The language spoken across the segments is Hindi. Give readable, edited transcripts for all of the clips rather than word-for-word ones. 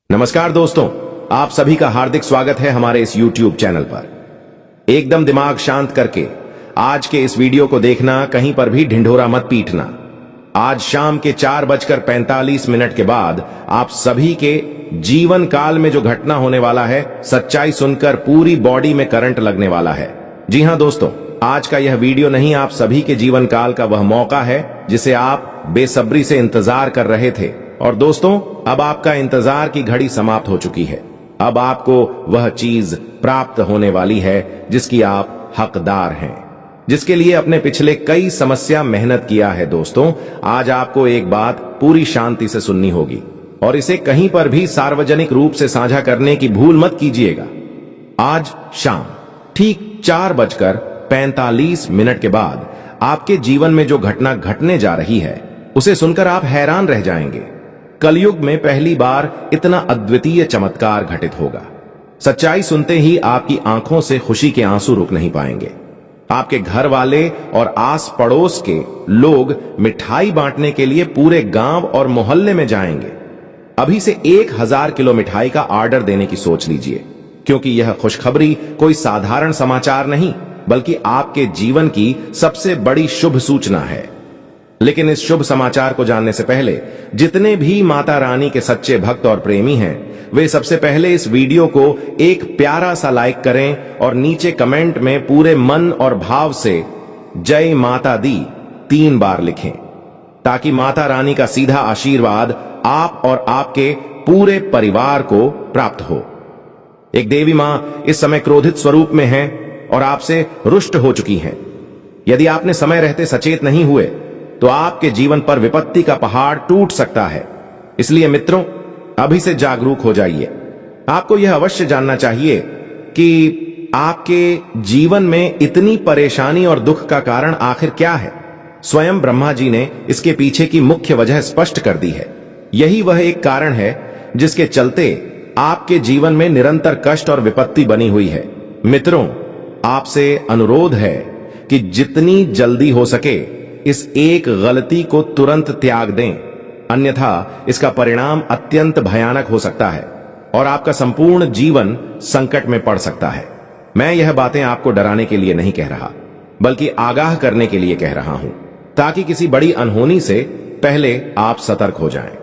नमस्कार दोस्तों, आप सभी का हार्दिक स्वागत है हमारे इस YouTube चैनल पर। एकदम दिमाग शांत करके आज के इस वीडियो को देखना, कहीं पर भी ढिंढोरा मत पीटना। आज शाम के 4:45 के बाद आप सभी के जीवन काल में जो घटना होने वाला है, सच्चाई सुनकर पूरी बॉडी में करंट लगने वाला है। जी हां दोस्तों, आज का यह वीडियो नहीं, आप सभी के जीवन काल का वह मौका है जिसे आप बेसब्री से इंतजार कर रहे थे। और दोस्तों, अब आपका इंतजार की घड़ी समाप्त हो चुकी है। अब आपको वह चीज प्राप्त होने वाली है जिसकी आप हकदार हैं, जिसके लिए अपने पिछले कई समस्या मेहनत किया है। दोस्तों, आज आपको एक बात पूरी शांति से सुननी होगी और इसे कहीं पर भी सार्वजनिक रूप से साझा करने की भूल मत कीजिएगा। आज शाम ठीक 4:45 के बाद आपके जीवन में जो घटना घटने जा रही है, उसे सुनकर आप हैरान रह जाएंगे। कलयुग में पहली बार इतना अद्वितीय चमत्कार घटित होगा। सच्चाई सुनते ही आपकी आंखों से खुशी के आंसू रुक नहीं पाएंगे। आपके घर वाले और आस पड़ोस के लोग मिठाई बांटने के लिए पूरे गांव और मोहल्ले में जाएंगे। अभी से 1000 किलो मिठाई का ऑर्डर देने की सोच लीजिए, क्योंकि यह खुशखबरी कोई साधारण समाचार नहीं, बल्कि आपके जीवन की सबसे बड़ी शुभ सूचना है। लेकिन इस शुभ समाचार को जानने से पहले जितने भी माता रानी के सच्चे भक्त और प्रेमी हैं, वे सबसे पहले इस वीडियो को एक प्यारा सा लाइक करें और नीचे कमेंट में पूरे मन और भाव से जय माता दी 3 बार लिखें, ताकि माता रानी का सीधा आशीर्वाद आप और आपके पूरे परिवार को प्राप्त हो। एक देवी मां इस समय क्रोधित स्वरूप में है और आपसे रुष्ट हो चुकी हैं। यदि आपने समय रहते सचेत नहीं हुए तो आपके जीवन पर विपत्ति का पहाड़ टूट सकता है। इसलिए मित्रों, अभी से जागरूक हो जाइए। आपको यह अवश्य जानना चाहिए कि आपके जीवन में इतनी परेशानी और दुख का कारण आखिर क्या है। स्वयं ब्रह्मा जी ने इसके पीछे की मुख्य वजह स्पष्ट कर दी है। यही वह एक कारण है जिसके चलते आपके जीवन में निरंतर कष्ट और विपत्ति बनी हुई है। मित्रों, आपसे अनुरोध है कि जितनी जल्दी हो सके इस एक गलती को तुरंत त्याग दें, अन्यथा इसका परिणाम अत्यंत भयानक हो सकता है और आपका संपूर्ण जीवन संकट में पड़ सकता है। मैं यह बातें आपको डराने के लिए नहीं कह रहा, बल्कि आगाह करने के लिए कह रहा हूं, ताकि किसी बड़ी अनहोनी से पहले आप सतर्क हो जाएं।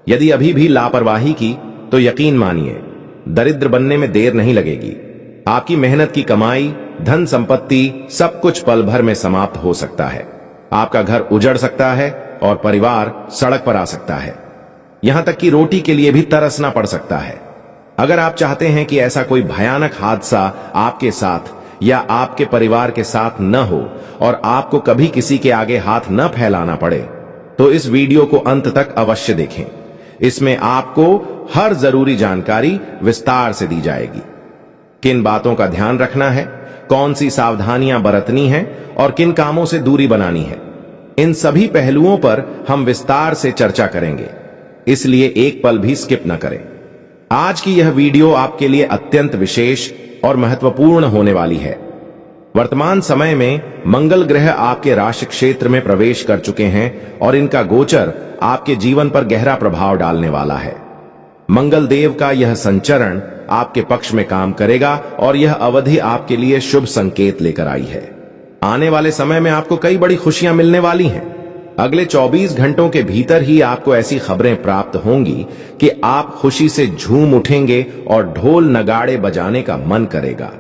यदि अभी भी लापरवाही की तो यकीन मानिए, दरिद्र बनने में देर नहीं लगेगी। आपकी मेहनत की कमाई, धन संपत्ति, सब कुछ पल भर में समाप्त हो सकता है। आपका घर उजड़ सकता है और परिवार सड़क पर आ सकता है। यहां तक कि रोटी के लिए भी तरसना पड़ सकता है। अगर आप चाहते हैं कि ऐसा कोई भयानक हादसा आपके साथ या आपके परिवार के साथ न हो और आपको कभी किसी के आगे हाथ न फैलाना पड़े, तो इस वीडियो को अंत तक अवश्य देखें। इसमें आपको हर जरूरी जानकारी विस्तार से दी जाएगी। किन बातों का ध्यान रखना है, कौन सी सावधानियां बरतनी हैं और किन कामों से दूरी बनानी है, इन सभी पहलुओं पर हम विस्तार से चर्चा करेंगे। इसलिए एक पल भी स्किप न करें। आज की यह वीडियो आपके लिए अत्यंत विशेष और महत्वपूर्ण होने वाली है। वर्तमान समय में मंगल ग्रह आपके राशि क्षेत्र में प्रवेश कर चुके हैं और इनका गोचर आपके जीवन पर गहरा प्रभाव डालने वाला है। मंगल देव का यह संचरण आपके पक्ष में काम करेगा और यह अवधि आपके लिए शुभ संकेत लेकर आई है। आने वाले समय में आपको कई बड़ी खुशियां मिलने वाली हैं। अगले 24 घंटों के भीतर ही आपको ऐसी खबरें प्राप्त होंगी कि आप खुशी से झूम उठेंगे और ढोल नगाड़े बजाने का मन करेगा।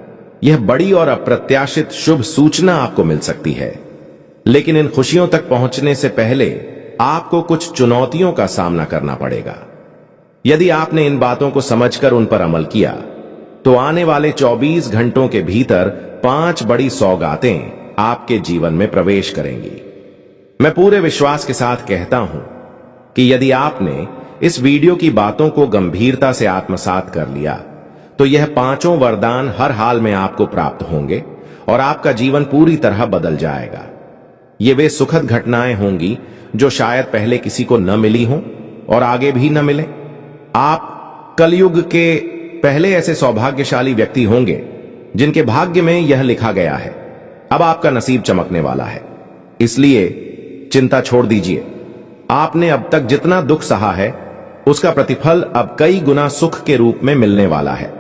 यह बड़ी और अप्रत्याशित शुभ सूचना आपको मिल सकती है। लेकिन इन खुशियों तक पहुंचने से पहले आपको कुछ चुनौतियों का सामना करना पड़ेगा। यदि आपने इन बातों को समझकर उन पर अमल किया, तो आने वाले 24 घंटों के भीतर 5 बड़ी सौगातें आपके जीवन में प्रवेश करेंगी। मैं पूरे विश्वास के साथ कहता हूं कि यदि आपने इस वीडियो की बातों को गंभीरता से आत्मसात कर लिया, तो यह 5 वरदान हर हाल में आपको प्राप्त होंगे और आपका जीवन पूरी तरह बदल जाएगा। ये वे सुखद घटनाएं होंगी जो शायद पहले किसी को न मिली हों और आगे भी न मिले। आप कलयुग के पहले ऐसे सौभाग्यशाली व्यक्ति होंगे जिनके भाग्य में यह लिखा गया है। अब आपका नसीब चमकने वाला है, इसलिए चिंता छोड़ दीजिए। आपने अब तक जितना दुख सहा है, उसका प्रतिफल अब कई गुना सुख के रूप में मिलने वाला है।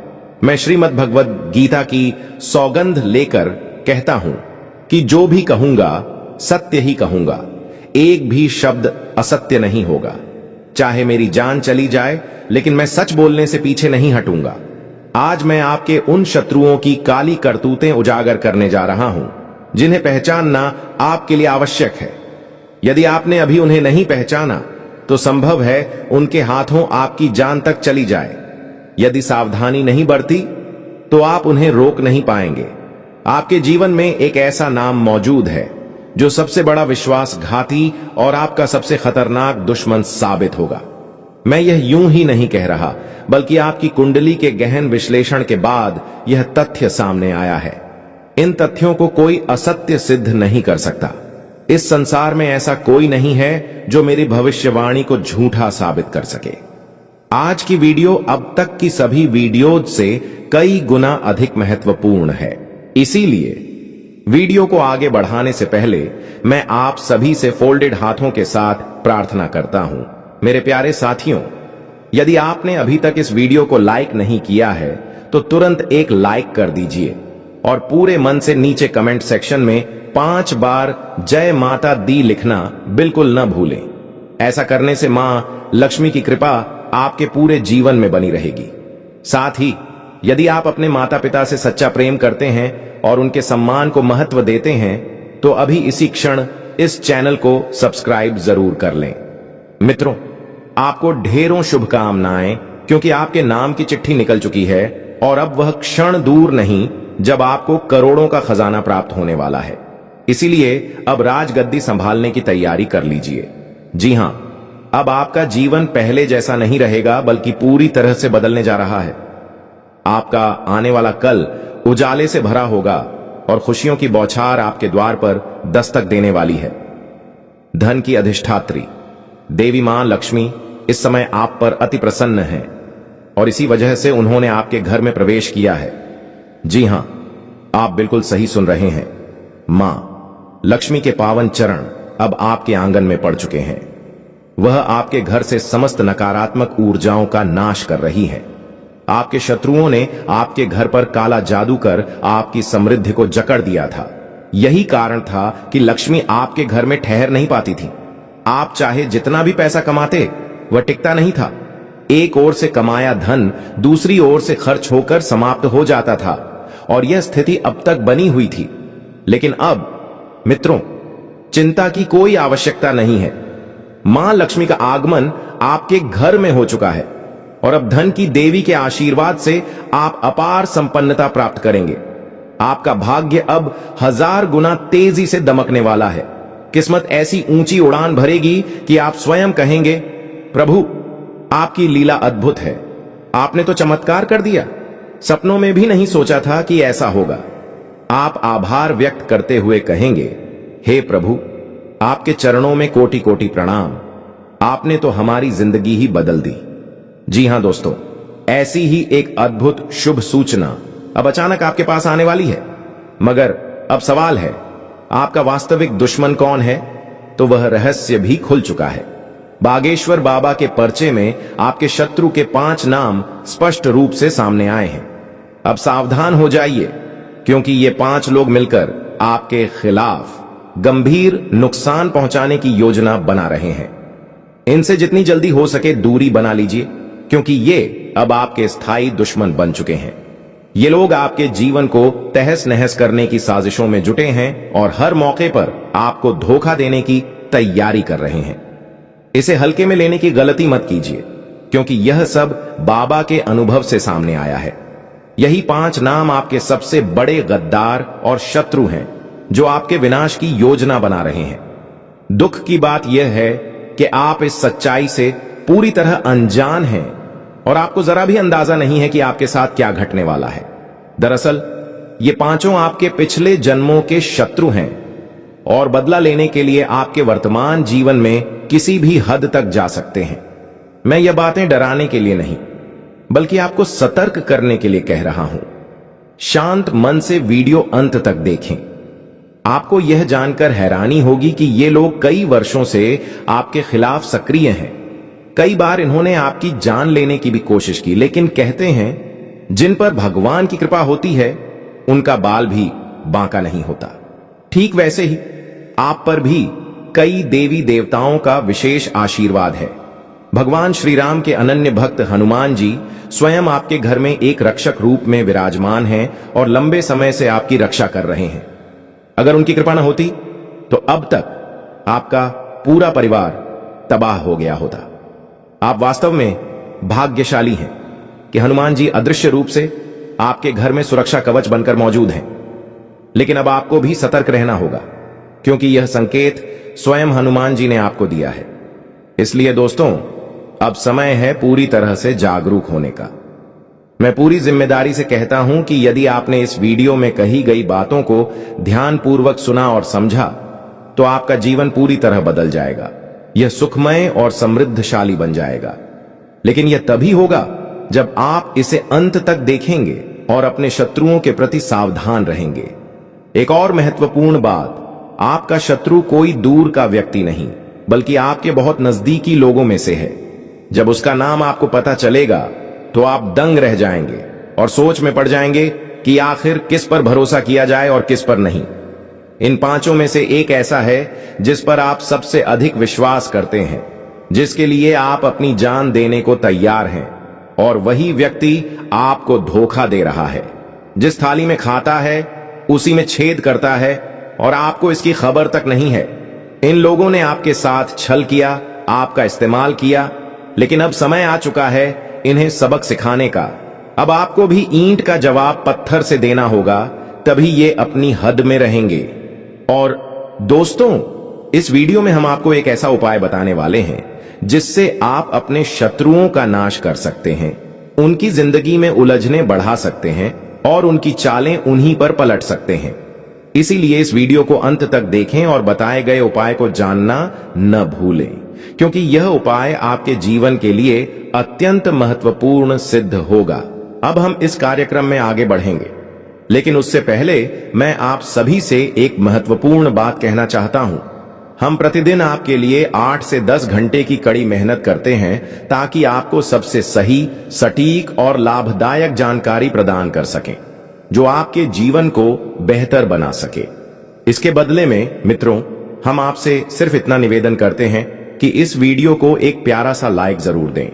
मैं श्रीमद् भगवद गीता की सौगंध लेकर कहता हूं कि जो भी कहूंगा सत्य ही कहूंगा, एक भी शब्द असत्य नहीं होगा। चाहे मेरी जान चली जाए, लेकिन मैं सच बोलने से पीछे नहीं हटूंगा। आज मैं आपके उन शत्रुओं की काली करतूतें उजागर करने जा रहा हूं जिन्हें पहचानना आपके लिए आवश्यक है। यदि आपने अभी उन्हें नहीं पहचाना तो संभव है उनके हाथों आपकी जान तक चली जाए। यदि सावधानी नहीं बरती तो आप उन्हें रोक नहीं पाएंगे। आपके जीवन में एक ऐसा नाम मौजूद है जो सबसे बड़ा विश्वासघाती और आपका सबसे खतरनाक दुश्मन साबित होगा। मैं यह यूं ही नहीं कह रहा, बल्कि आपकी कुंडली के गहन विश्लेषण के बाद यह तथ्य सामने आया है। इन तथ्यों को कोई असत्य सिद्ध नहीं कर सकता। इस संसार में ऐसा कोई नहीं है जो मेरी भविष्यवाणी को झूठा साबित कर सके। आज की वीडियो अब तक की सभी वीडियोज से कई गुना अधिक महत्वपूर्ण है। इसीलिए वीडियो को आगे बढ़ाने से पहले मैं आप सभी से फोल्डेड हाथों के साथ प्रार्थना करता हूं। मेरे प्यारे साथियों, यदि आपने अभी तक इस वीडियो को लाइक नहीं किया है तो तुरंत एक लाइक कर दीजिए और पूरे मन से नीचे कमेंट सेक्शन में 5 बार जय माता दी लिखना बिल्कुल न भूलें। ऐसा करने से मां लक्ष्मी की कृपा आपके पूरे जीवन में बनी रहेगी। साथ ही यदि आप अपने माता पिता से सच्चा प्रेम करते हैं और उनके सम्मान को महत्व देते हैं तो अभी इसी क्षण इस चैनल को सब्सक्राइब जरूर कर लें। मित्रों, आपको ढेरों शुभकामनाएं, क्योंकि आपके नाम की चिट्ठी निकल चुकी है और अब वह क्षण दूर नहीं जब आपको करोड़ों का खजाना प्राप्त होने वाला है। इसीलिए अब राजगद्दी संभालने की तैयारी कर लीजिए। जी हां, अब आपका जीवन पहले जैसा नहीं रहेगा, बल्कि पूरी तरह से बदलने जा रहा है। आपका आने वाला कल उजाले से भरा होगा और खुशियों की बौछार आपके द्वार पर दस्तक देने वाली है। धन की अधिष्ठात्री देवी मां लक्ष्मी इस समय आप पर अति प्रसन्न है और इसी वजह से उन्होंने आपके घर में प्रवेश किया है। जी हां, आप बिल्कुल सही सुन रहे हैं। मां लक्ष्मी के पावन चरण अब आपके आंगन में पड़ चुके हैं। वह आपके घर से समस्त नकारात्मक ऊर्जाओं का नाश कर रही है। आपके शत्रुओं ने आपके घर पर काला जादू कर आपकी समृद्धि को जकड़ दिया था। यही कारण था कि लक्ष्मी आपके घर में ठहर नहीं पाती थी। आप चाहे जितना भी पैसा कमाते, वह टिकता नहीं था। एक ओर से कमाया धन दूसरी ओर से खर्च होकर समाप्त हो जाता था और यह स्थिति अब तक बनी हुई थी। लेकिन अब मित्रों, चिंता की कोई आवश्यकता नहीं है। मां लक्ष्मी का आगमन आपके घर में हो चुका है और अब धन की देवी के आशीर्वाद से आप अपार संपन्नता प्राप्त करेंगे। आपका भाग्य अब 1000 गुना तेजी से दमकने वाला है। किस्मत ऐसी ऊंची उड़ान भरेगी कि आप स्वयं कहेंगे, प्रभु आपकी लीला अद्भुत है। आपने तो चमत्कार कर दिया। सपनों में भी नहीं सोचा था कि ऐसा होगा। आप आभार व्यक्त करते हुए कहेंगे, हे प्रभु, आपके चरणों में कोटि कोटि प्रणाम। आपने तो हमारी जिंदगी ही बदल दी। जी हां दोस्तों, ऐसी ही एक अद्भुत शुभ सूचना अब अचानक आपके पास आने वाली है। मगर अब सवाल है, आपका वास्तविक दुश्मन कौन है? तो वह रहस्य भी खुल चुका है। बागेश्वर बाबा के पर्चे में आपके शत्रु के 5 नाम स्पष्ट रूप से सामने आए हैं। अब सावधान हो जाइए, क्योंकि ये 5 लोग मिलकर आपके खिलाफ गंभीर नुकसान पहुंचाने की योजना बना रहे हैं। इनसे जितनी जल्दी हो सके दूरी बना लीजिए, क्योंकि ये अब आपके स्थायी दुश्मन बन चुके हैं। ये लोग आपके जीवन को तहस नहस करने की साजिशों में जुटे हैं और हर मौके पर आपको धोखा देने की तैयारी कर रहे हैं। इसे हल्के में लेने की गलती मत कीजिए, क्योंकि यह सब बाबा के अनुभव से सामने आया है। यही 5 नाम आपके सबसे बड़े गद्दार और शत्रु हैं, जो आपके विनाश की योजना बना रहे हैं। दुख की बात यह है कि आप इस सच्चाई से पूरी तरह अनजान हैं और आपको जरा भी अंदाजा नहीं है कि आपके साथ क्या घटने वाला है। दरअसल ये 5 आपके पिछले जन्मों के शत्रु हैं और बदला लेने के लिए आपके वर्तमान जीवन में किसी भी हद तक जा सकते हैं। मैं ये बातें डराने के लिए नहीं, बल्कि आपको सतर्क करने के लिए कह रहा हूं। शांत मन से वीडियो अंत तक देखें। आपको यह जानकर हैरानी होगी कि ये लोग कई वर्षों से आपके खिलाफ सक्रिय हैं। कई बार इन्होंने आपकी जान लेने की भी कोशिश की, लेकिन कहते हैं जिन पर भगवान की कृपा होती है उनका बाल भी बांका नहीं होता। ठीक वैसे ही आप पर भी कई देवी देवताओं का विशेष आशीर्वाद है। भगवान श्री राम के अनन्य भक्त हनुमान जी स्वयं आपके घर में एक रक्षक रूप में विराजमान हैं और लंबे समय से आपकी रक्षा कर रहे हैं। अगर उनकी कृपा न होती तो अब तक आपका पूरा परिवार तबाह हो गया होता। आप वास्तव में भाग्यशाली हैं कि हनुमान जी अदृश्य रूप से आपके घर में सुरक्षा कवच बनकर मौजूद हैं। लेकिन अब आपको भी सतर्क रहना होगा, क्योंकि यह संकेत स्वयं हनुमान जी ने आपको दिया है। इसलिए दोस्तों, अब समय है पूरी तरह से जागरूक होने का। मैं पूरी जिम्मेदारी से कहता हूं कि यदि आपने इस वीडियो में कही गई बातों को ध्यानपूर्वक सुना और समझा तो आपका जीवन पूरी तरह बदल जाएगा। यह सुखमय और समृद्धशाली बन जाएगा। लेकिन यह तभी होगा जब आप इसे अंत तक देखेंगे और अपने शत्रुओं के प्रति सावधान रहेंगे। एक और महत्वपूर्ण बात, आपका शत्रु कोई दूर का व्यक्ति नहीं, बल्कि आपके बहुत नजदीकी लोगों में से है। जब उसका नाम आपको पता चलेगा तो आप दंग रह जाएंगे और सोच में पड़ जाएंगे कि आखिर किस पर भरोसा किया जाए और किस पर नहीं। इन पांचों में से एक ऐसा है जिस पर आप सबसे अधिक विश्वास करते हैं, जिसके लिए आप अपनी जान देने को तैयार हैं, और वही व्यक्ति आपको धोखा दे रहा है। जिस थाली में खाता है उसी में छेद करता है और आपको इसकी खबर तक नहीं है। इन लोगों ने आपके साथ छल किया, आपका इस्तेमाल किया, लेकिन अब समय आ चुका है इन्हें सबक सिखाने का। अब आपको भी ईंट का जवाब पत्थर से देना होगा, तभी ये अपनी हद में रहेंगे। और दोस्तों, इस वीडियो में हम आपको एक ऐसा उपाय बताने वाले हैं जिससे आप अपने शत्रुओं का नाश कर सकते हैं, उनकी जिंदगी में उलझने बढ़ा सकते हैं और उनकी चालें उन्हीं पर पलट सकते हैं। इसीलिए इस वीडियो को अंत तक देखें और बताए गए उपाय को जानना न भूलें, क्योंकि यह उपाय आपके जीवन के लिए अत्यंत महत्वपूर्ण सिद्ध होगा। अब हम इस कार्यक्रम में आगे बढ़ेंगे, लेकिन उससे पहले मैं आप सभी से एक महत्वपूर्ण बात कहना चाहता हूं। हम प्रतिदिन आपके लिए 8 से 10 घंटे की कड़ी मेहनत करते हैं ताकि आपको सबसे सही, सटीक और लाभदायक जानकारी प्रदान कर सकें, जो आपके जीवन को बेहतर बना सके। इसके बदले में मित्रों, हम आपसे सिर्फ इतना निवेदन करते हैं कि इस वीडियो को एक प्यारा सा लाइक जरूर दें।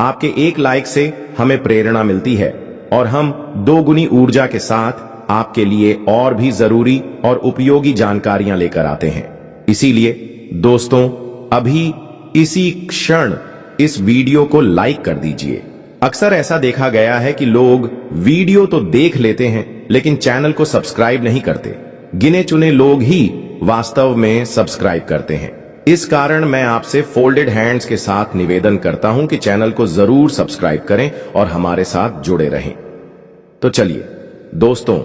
आपके एक लाइक से हमें प्रेरणा मिलती है और हम 2 गुनी ऊर्जा के साथ आपके लिए और भी जरूरी और उपयोगी जानकारियां लेकर आते हैं। इसीलिए दोस्तों, अभी इसी क्षण इस वीडियो को लाइक कर दीजिए। अक्सर ऐसा देखा गया है कि लोग वीडियो तो देख लेते हैं लेकिन चैनल को सब्सक्राइब नहीं करते। गिने चुने लोग ही वास्तव में सब्सक्राइब करते हैं। इस कारण मैं आपसे फोल्डेड हैंड्स के साथ निवेदन करता हूं कि चैनल को जरूर सब्सक्राइब करें और हमारे साथ जुड़े रहें। तो चलिए दोस्तों,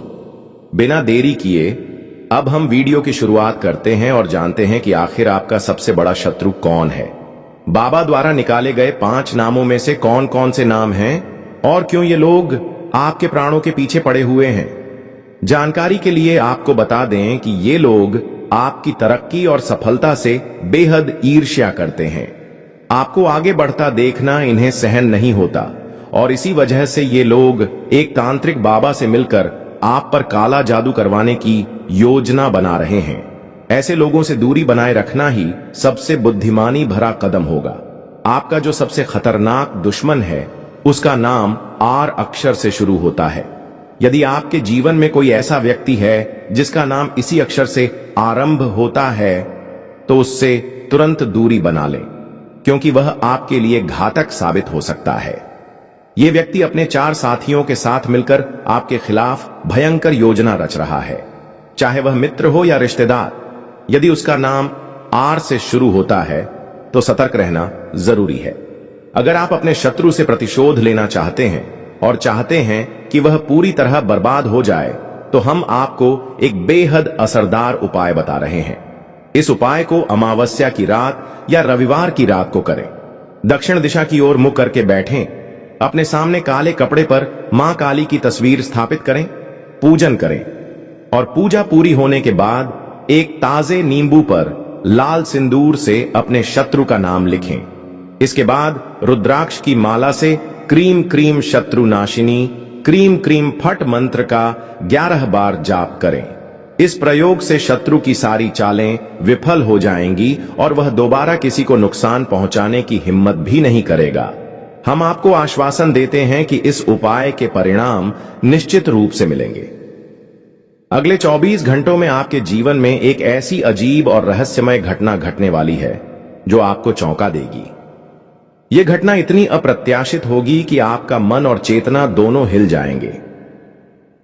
बिना देरी किए अब हम वीडियो की शुरुआत करते हैं और जानते हैं कि आखिर आपका सबसे बड़ा शत्रु कौन है। बाबा द्वारा निकाले गए 5 नामों में से कौन कौन से नाम हैं और क्यों ये लोग आपके प्राणों के पीछे पड़े हुए हैं। जानकारी के लिए आपको बता दें कि ये लोग आपकी तरक्की और सफलता से बेहद ईर्ष्या करते हैं। आपको आगे बढ़ता देखना इन्हें सहन नहीं होता और इसी वजह से ये लोग एक तांत्रिक बाबा से मिलकर आप पर काला जादू करवाने की योजना बना रहे हैं। ऐसे लोगों से दूरी बनाए रखना ही सबसे बुद्धिमानी भरा कदम होगा। आपका जो सबसे खतरनाक दुश्मन है उसका नाम आर अक्षर से शुरू होता है। यदि आपके जीवन में कोई ऐसा व्यक्ति है जिसका नाम इसी अक्षर से आरंभ होता है तो उससे तुरंत दूरी बना लें, क्योंकि वह आपके लिए घातक साबित हो सकता है। यह व्यक्ति अपने 4 साथियों के साथ मिलकर आपके खिलाफ भयंकर योजना रच रहा है, चाहे वह मित्र हो या रिश्तेदार। यदि उसका नाम आर से शुरू होता है तो सतर्क रहना जरूरी है। अगर आप अपने शत्रु से प्रतिशोध लेना चाहते हैं और चाहते हैं कि वह पूरी तरह बर्बाद हो जाए, तो हम आपको एक बेहद असरदार उपाय बता रहे हैं। इस उपाय को अमावस्या की रात या रविवार की रात को करें। दक्षिण दिशा की ओर मुख करके बैठें। अपने सामने काले कपड़े पर मां काली की तस्वीर स्थापित करें, पूजन करें और पूजा पूरी होने के बाद एक ताजे नींबू पर लाल सिंदूर से अपने शत्रु का नाम लिखें। इसके बाद रुद्राक्ष की माला से क्रीम क्रीम शत्रुनाशिनी क्रीम क्रीम फट मंत्र का 11 बार जाप करें। इस प्रयोग से शत्रु की सारी चालें विफल हो जाएंगी और वह दोबारा किसी को नुकसान पहुंचाने की हिम्मत भी नहीं करेगा। हम आपको आश्वासन देते हैं कि इस उपाय के परिणाम निश्चित रूप से मिलेंगे। अगले 24 घंटों में आपके जीवन में एक ऐसी अजीब और रहस्यमय घटना घटने वाली है जो आपको चौंका देगी। यह घटना इतनी अप्रत्याशित होगी कि आपका मन और चेतना दोनों हिल जाएंगे।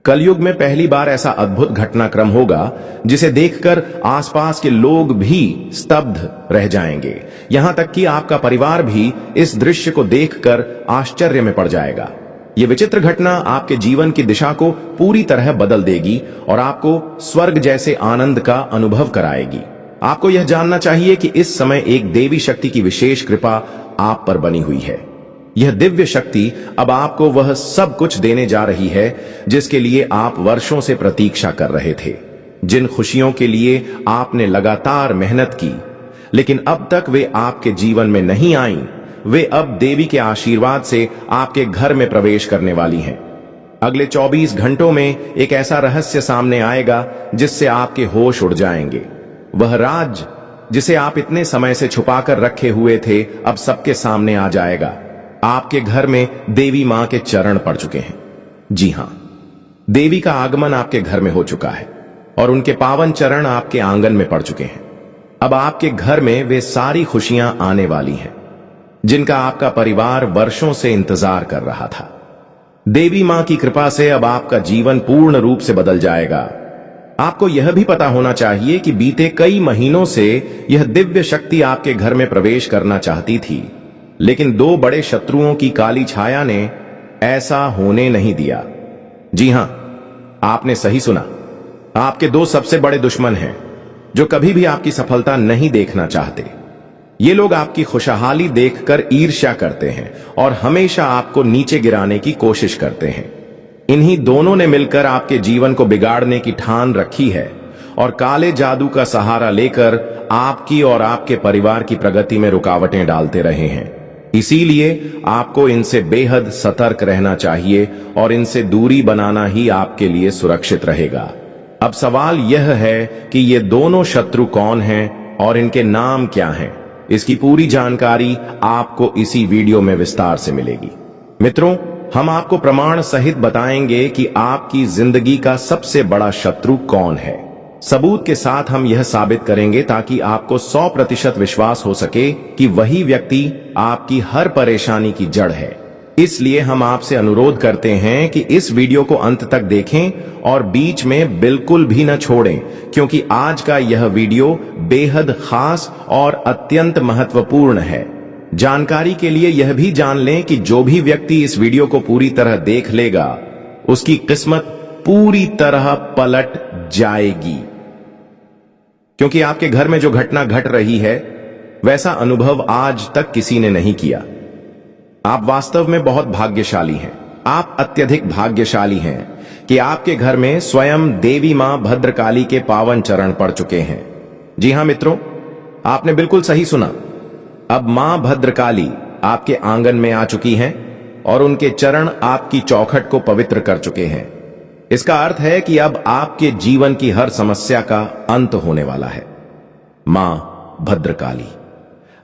कलयुग में पहली बार ऐसा अद्भुत घटनाक्रम होगा जिसे देखकर आसपास के लोग भी स्तब्ध रह जाएंगे। यहां तक कि आपका परिवार भी इस दृश्य को देखकर आश्चर्य में पड़ जाएगा। यह विचित्र घटना आपके जीवन की दिशा को पूरी तरह बदल देगी और आपको स्वर्ग जैसे आनंद का अनुभव कराएगी। आपको यह जानना चाहिए कि इस समय एक देवी शक्ति की विशेष कृपा आप पर बनी हुई है। यह दिव्य शक्ति अब आपको वह सब कुछ देने जा रही है जिसके लिए आप वर्षों से प्रतीक्षा कर रहे थे, जिन खुशियों के लिए आपने लगातार मेहनत की लेकिन अब तक वे आपके जीवन में नहीं आईं, वे अब देवी के आशीर्वाद से आपके घर में प्रवेश करने वाली हैं। अगले 24 घंटों में एक ऐसा रहस्य सामने आएगा जिससे आपके होश उड़ जाएंगे। वह राज जिसे आप इतने समय से छुपाकर रखे हुए थे अब सबके सामने आ जाएगा। आपके घर में देवी मां के चरण पड़ चुके हैं। जी हां, देवी का आगमन आपके घर में हो चुका है और उनके पावन चरण आपके आंगन में पड़ चुके हैं। अब आपके घर में वे सारी खुशियां आने वाली हैं जिनका आपका परिवार वर्षों से इंतजार कर रहा था। देवी मां की कृपा से अब आपका जीवन पूर्ण रूप से बदल जाएगा। आपको यह भी पता होना चाहिए कि बीते कई महीनों से यह दिव्य शक्ति आपके घर में प्रवेश करना चाहती थी, लेकिन 2 बड़े शत्रुओं की काली छाया ने ऐसा होने नहीं दिया। जी हां, आपने सही सुना। आपके 2 सबसे बड़े दुश्मन हैं जो कभी भी आपकी सफलता नहीं देखना चाहते। ये लोग आपकी खुशहाली देखकर ईर्ष्या करते हैं और हमेशा आपको नीचे गिराने की कोशिश करते हैं। इन्हीं दोनों ने मिलकर आपके जीवन को बिगाड़ने की ठान रखी है और काले जादू का सहारा लेकर आपकी और आपके परिवार की प्रगति में रुकावटें डालते रहे हैं। इसीलिए आपको इनसे बेहद सतर्क रहना चाहिए और इनसे दूरी बनाना ही आपके लिए सुरक्षित रहेगा। अब सवाल यह है कि ये दोनों शत्रु कौन हैं और इनके नाम क्या हैं। इसकी पूरी जानकारी आपको इसी वीडियो में विस्तार से मिलेगी। मित्रों, हम आपको प्रमाण सहित बताएंगे कि आपकी जिंदगी का सबसे बड़ा शत्रु कौन है। सबूत के साथ हम यह साबित करेंगे ताकि आपको 100% विश्वास हो सके कि वही व्यक्ति आपकी हर परेशानी की जड़ है। इसलिए हम आपसे अनुरोध करते हैं कि इस वीडियो को अंत तक देखें और बीच में बिल्कुल भी न छोड़ें, क्योंकि आज का यह वीडियो बेहद खास और अत्यंत महत्वपूर्ण है। जानकारी के लिए यह भी जान लें कि जो भी व्यक्ति इस वीडियो को पूरी तरह देख लेगा उसकी किस्मत पूरी तरह पलट जाएगी, क्योंकि आपके घर में जो घटना घट रही है वैसा अनुभव आज तक किसी ने नहीं किया। आप वास्तव में बहुत भाग्यशाली हैं। आप अत्यधिक भाग्यशाली हैं कि आपके घर में स्वयं देवी मां भद्रकाली के पावन चरण पड़ चुके हैं। जी हां मित्रों, आपने बिल्कुल सही सुना। अब मां भद्रकाली आपके आंगन में आ चुकी हैं और उनके चरण आपकी चौखट को पवित्र कर चुके हैं। इसका अर्थ है कि अब आपके जीवन की हर समस्या का अंत होने वाला है। मां भद्रकाली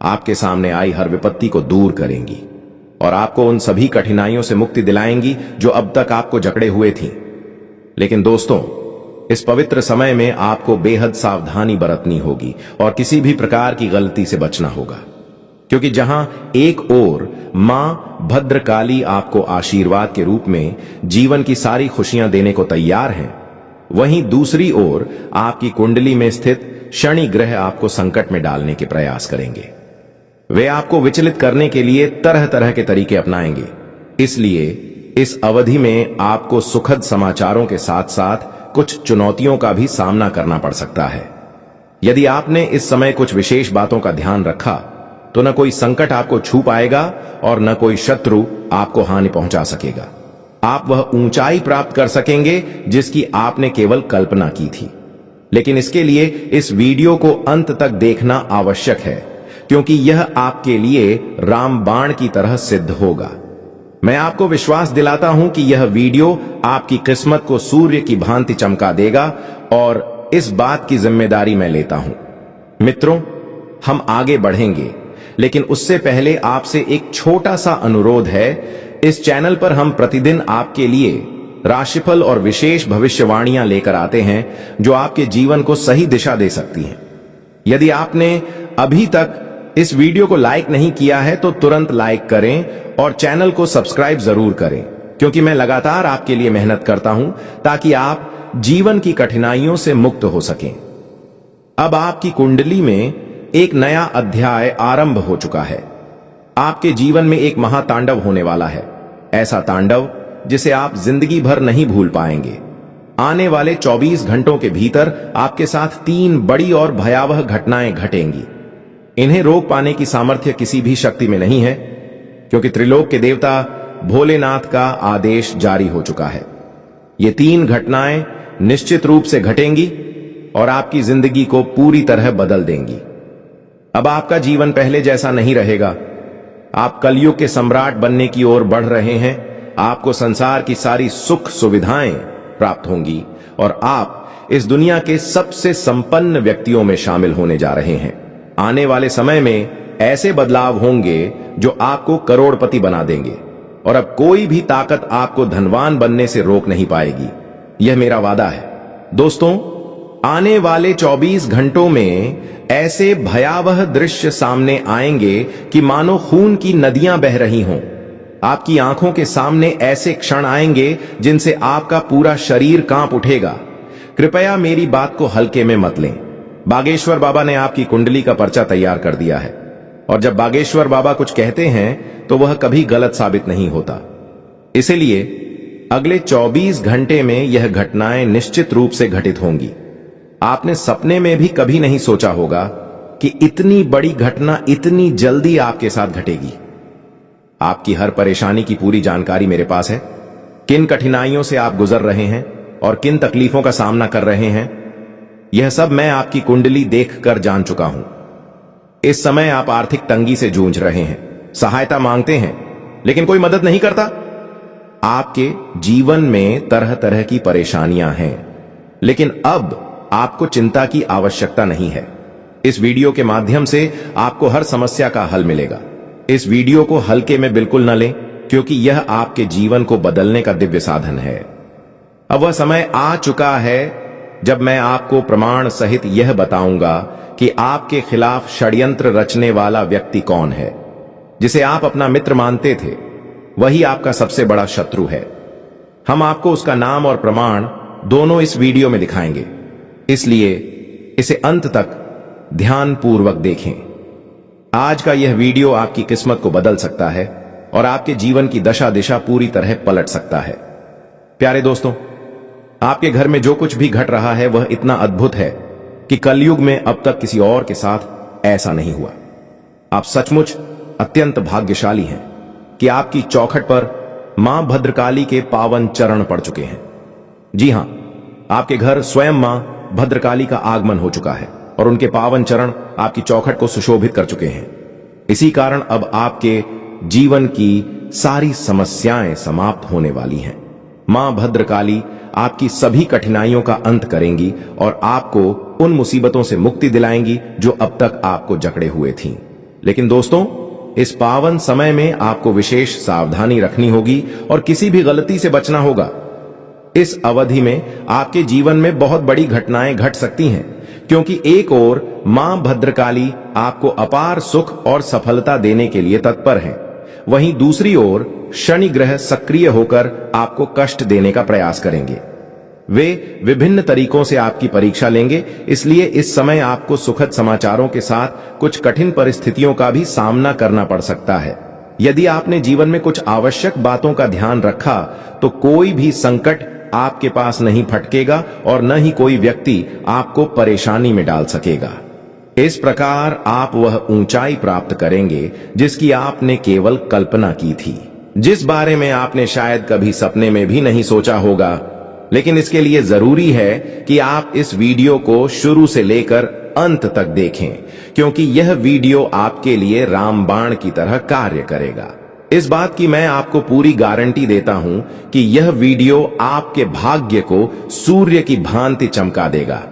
आपके सामने आई हर विपत्ति को दूर करेंगी और आपको उन सभी कठिनाइयों से मुक्ति दिलाएंगी जो अब तक आपको जकड़े हुए थी। लेकिन दोस्तों, इस पवित्र समय में आपको बेहद सावधानी बरतनी होगी और किसी भी प्रकार की गलती से बचना होगा, क्योंकि जहां एक ओर मां भद्रकाली आपको आशीर्वाद के रूप में जीवन की सारी खुशियां देने को तैयार हैं, वहीं दूसरी ओर आपकी कुंडली में स्थित शनि ग्रह आपको संकट में डालने के प्रयास करेंगे। वे आपको विचलित करने के लिए तरह तरह के तरीके अपनाएंगे। इसलिए इस अवधि में आपको सुखद समाचारों के साथ साथ कुछ चुनौतियों का भी सामना करना पड़ सकता है। यदि आपने इस समय कुछ विशेष बातों का ध्यान रखा तो न कोई संकट आपको छू पाएगा और न कोई शत्रु आपको हानि पहुंचा सकेगा। आप वह ऊंचाई प्राप्त कर सकेंगे जिसकी आपने केवल कल्पना की थी। लेकिन इसके लिए इस वीडियो को अंत तक देखना आवश्यक है, क्योंकि यह आपके लिए रामबाण की तरह सिद्ध होगा। मैं आपको विश्वास दिलाता हूं कि यह वीडियो आपकी किस्मत को सूर्य की भांति चमका देगा और इस बात की जिम्मेदारी मैं लेता हूं। मित्रों, हम आगे बढ़ेंगे, लेकिन उससे पहले आपसे एक छोटा सा अनुरोध है। इस चैनल पर हम प्रतिदिन आपके लिए राशिफल और विशेष भविष्यवाणियां लेकर आते हैं जो आपके जीवन को सही दिशा दे सकती हैं। यदि आपने अभी तक इस वीडियो को लाइक नहीं किया है तो तुरंत लाइक करें और चैनल को सब्सक्राइब जरूर करें, क्योंकि मैं लगातार आपके लिए मेहनत करता हूं ताकि आप जीवन की कठिनाइयों से मुक्त हो सकें। अब आपकी कुंडली में एक नया अध्याय आरंभ हो चुका है। आपके जीवन में एक महातांडव होने वाला है, ऐसा तांडव जिसे आप जिंदगी भर नहीं भूल पाएंगे। आने वाले 24 घंटों के भीतर आपके साथ 3 बड़ी और भयावह घटनाएं घटेंगी। इन्हें रोक पाने की सामर्थ्य किसी भी शक्ति में नहीं है, क्योंकि त्रिलोक के देवता भोलेनाथ का आदेश जारी हो चुका है। ये 3 घटनाएं निश्चित रूप से घटेंगी और आपकी जिंदगी को पूरी तरह बदल देंगी। अब आपका जीवन पहले जैसा नहीं रहेगा। आप कलयुग के सम्राट बनने की ओर बढ़ रहे हैं। आपको संसार की सारी सुख सुविधाएं प्राप्त होंगी और आप इस दुनिया के सबसे संपन्न व्यक्तियों में शामिल होने जा रहे हैं। आने वाले समय में ऐसे बदलाव होंगे जो आपको करोड़पति बना देंगे और अब कोई भी ताकत आपको धनवान बनने से रोक नहीं पाएगी। यह मेरा वादा है। दोस्तों, आने वाले 24 घंटों में ऐसे भयावह दृश्य सामने आएंगे कि मानो खून की नदियां बह रही हों। आपकी आंखों के सामने ऐसे क्षण आएंगे जिनसे आपका पूरा शरीर कांप उठेगा। कृपया मेरी बात को हल्के में मत लें। बागेश्वर बाबा ने आपकी कुंडली का पर्चा तैयार कर दिया है और जब बागेश्वर बाबा कुछ कहते हैं तो वह कभी गलत साबित नहीं होता। इसलिए अगले 24 घंटे में यह घटनाएं निश्चित रूप से घटित होंगी। आपने सपने में भी कभी नहीं सोचा होगा कि इतनी बड़ी घटना इतनी जल्दी आपके साथ घटेगी। आपकी हर परेशानी की पूरी जानकारी मेरे पास है। किन कठिनाइयों से आप गुजर रहे हैं और किन तकलीफों का सामना कर रहे हैं, यह सब मैं आपकी कुंडली देखकर जान चुका हूं। इस समय आप आर्थिक तंगी से जूझ रहे हैं, सहायता मांगते हैं, लेकिन कोई मदद नहीं करता। आपके जीवन में तरह तरह की परेशानियां हैं, लेकिन अब आपको चिंता की आवश्यकता नहीं है। इस वीडियो के माध्यम से आपको हर समस्या का हल मिलेगा। इस वीडियो को हल्के में बिल्कुल न लें, क्योंकि यह आपके जीवन को बदलने का दिव्य साधन है। अब वह समय आ चुका है जब मैं आपको प्रमाण सहित यह बताऊंगा कि आपके खिलाफ षड्यंत्र रचने वाला व्यक्ति कौन है। जिसे आप अपना मित्र मानते थे, वही आपका सबसे बड़ा शत्रु है। हम आपको उसका नाम और प्रमाण दोनों इस वीडियो में दिखाएंगे, इसलिए इसे अंत तक ध्यानपूर्वक देखें। आज का यह वीडियो आपकी किस्मत को बदल सकता है और आपके जीवन की दशा दिशा पूरी तरह पलट सकता है। प्यारे दोस्तों, आपके घर में जो कुछ भी घट रहा है वह इतना अद्भुत है कि कलयुग में अब तक किसी और के साथ ऐसा नहीं हुआ। आप सचमुच अत्यंत भाग्यशाली हैं कि आपकी चौखट पर मां भद्रकाली के पावन चरण पड़ चुके हैं। जी हां, आपके घर स्वयं मां भद्रकाली का आगमन हो चुका है और उनके पावन चरण आपकी चौखट को सुशोभित कर चुके हैं। इसी कारण अब आपके जीवन की सारी समस्याएं समाप्त होने वाली हैं। मां भद्रकाली आपकी सभी कठिनाइयों का अंत करेंगी और आपको उन मुसीबतों से मुक्ति दिलाएंगी जो अब तक आपको जकड़े हुए थीं। लेकिन दोस्तों, इस पावन समय में आपको विशेष सावधानी रखनी होगी और किसी भी गलती से बचना होगा। इस अवधि में आपके जीवन में बहुत बड़ी घटनाएं घट सकती हैं, क्योंकि एक ओर मां भद्रकाली आपको अपार सुख और सफलता देने के लिए तत्पर हैं, वहीं दूसरी ओर शनि ग्रह सक्रिय होकर आपको कष्ट देने का प्रयास करेंगे। वे विभिन्न तरीकों से आपकी परीक्षा लेंगे, इसलिए इस समय आपको सुखद समाचारों के साथ कुछ कठिन परिस्थितियों का भी सामना करना पड़ सकता है। यदि आपने जीवन में कुछ आवश्यक बातों का ध्यान रखा तो कोई भी संकट आपके पास नहीं फटकेगा और न ही कोई व्यक्ति आपको परेशानी में डाल सकेगा। इस प्रकार आप वह ऊंचाई प्राप्त करेंगे जिसकी आपने केवल कल्पना की थी, जिस बारे में आपने शायद कभी सपने में भी नहीं सोचा होगा। लेकिन इसके लिए जरूरी है कि आप इस वीडियो को शुरू से लेकर अंत तक देखें, क्योंकि यह वीडियो आपके लिए रामबाण की तरह कार्य करेगा। इस बात की मैं आपको पूरी गारंटी देता हूं कि यह वीडियो आपके भाग्य को सूर्य की भांति चमका देगा,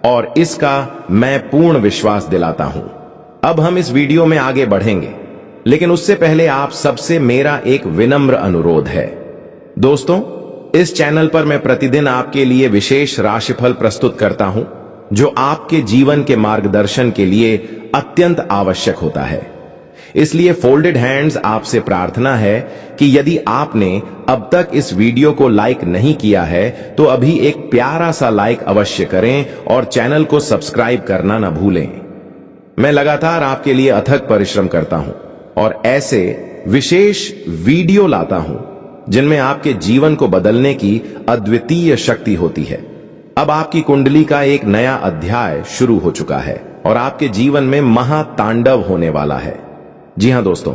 और इसका मैं पूर्ण विश्वास दिलाता हूं। अब हम इस वीडियो में आगे बढ़ेंगे, लेकिन उससे पहले आप सबसे मेरा एक विनम्र अनुरोध है। दोस्तों, इस चैनल पर मैं प्रतिदिन आपके लिए विशेष राशिफल प्रस्तुत करता हूं, जो आपके जीवन के मार्गदर्शन के लिए अत्यंत आवश्यक होता है। इसलिए फोल्डेड हैंड्स आपसे प्रार्थना है कि यदि आपने अब तक इस वीडियो को लाइक नहीं किया है तो अभी एक प्यारा सा लाइक अवश्य करें और चैनल को सब्सक्राइब करना न भूलें। मैं लगातार आपके लिए अथक परिश्रम करता हूं और ऐसे विशेष वीडियो लाता हूं जिनमें आपके जीवन को बदलने की अद्वितीय शक्ति होती है। अब आपकी कुंडली का एक नया अध्याय शुरू हो चुका है और आपके जीवन में महातांडव होने वाला है। जी हां दोस्तों,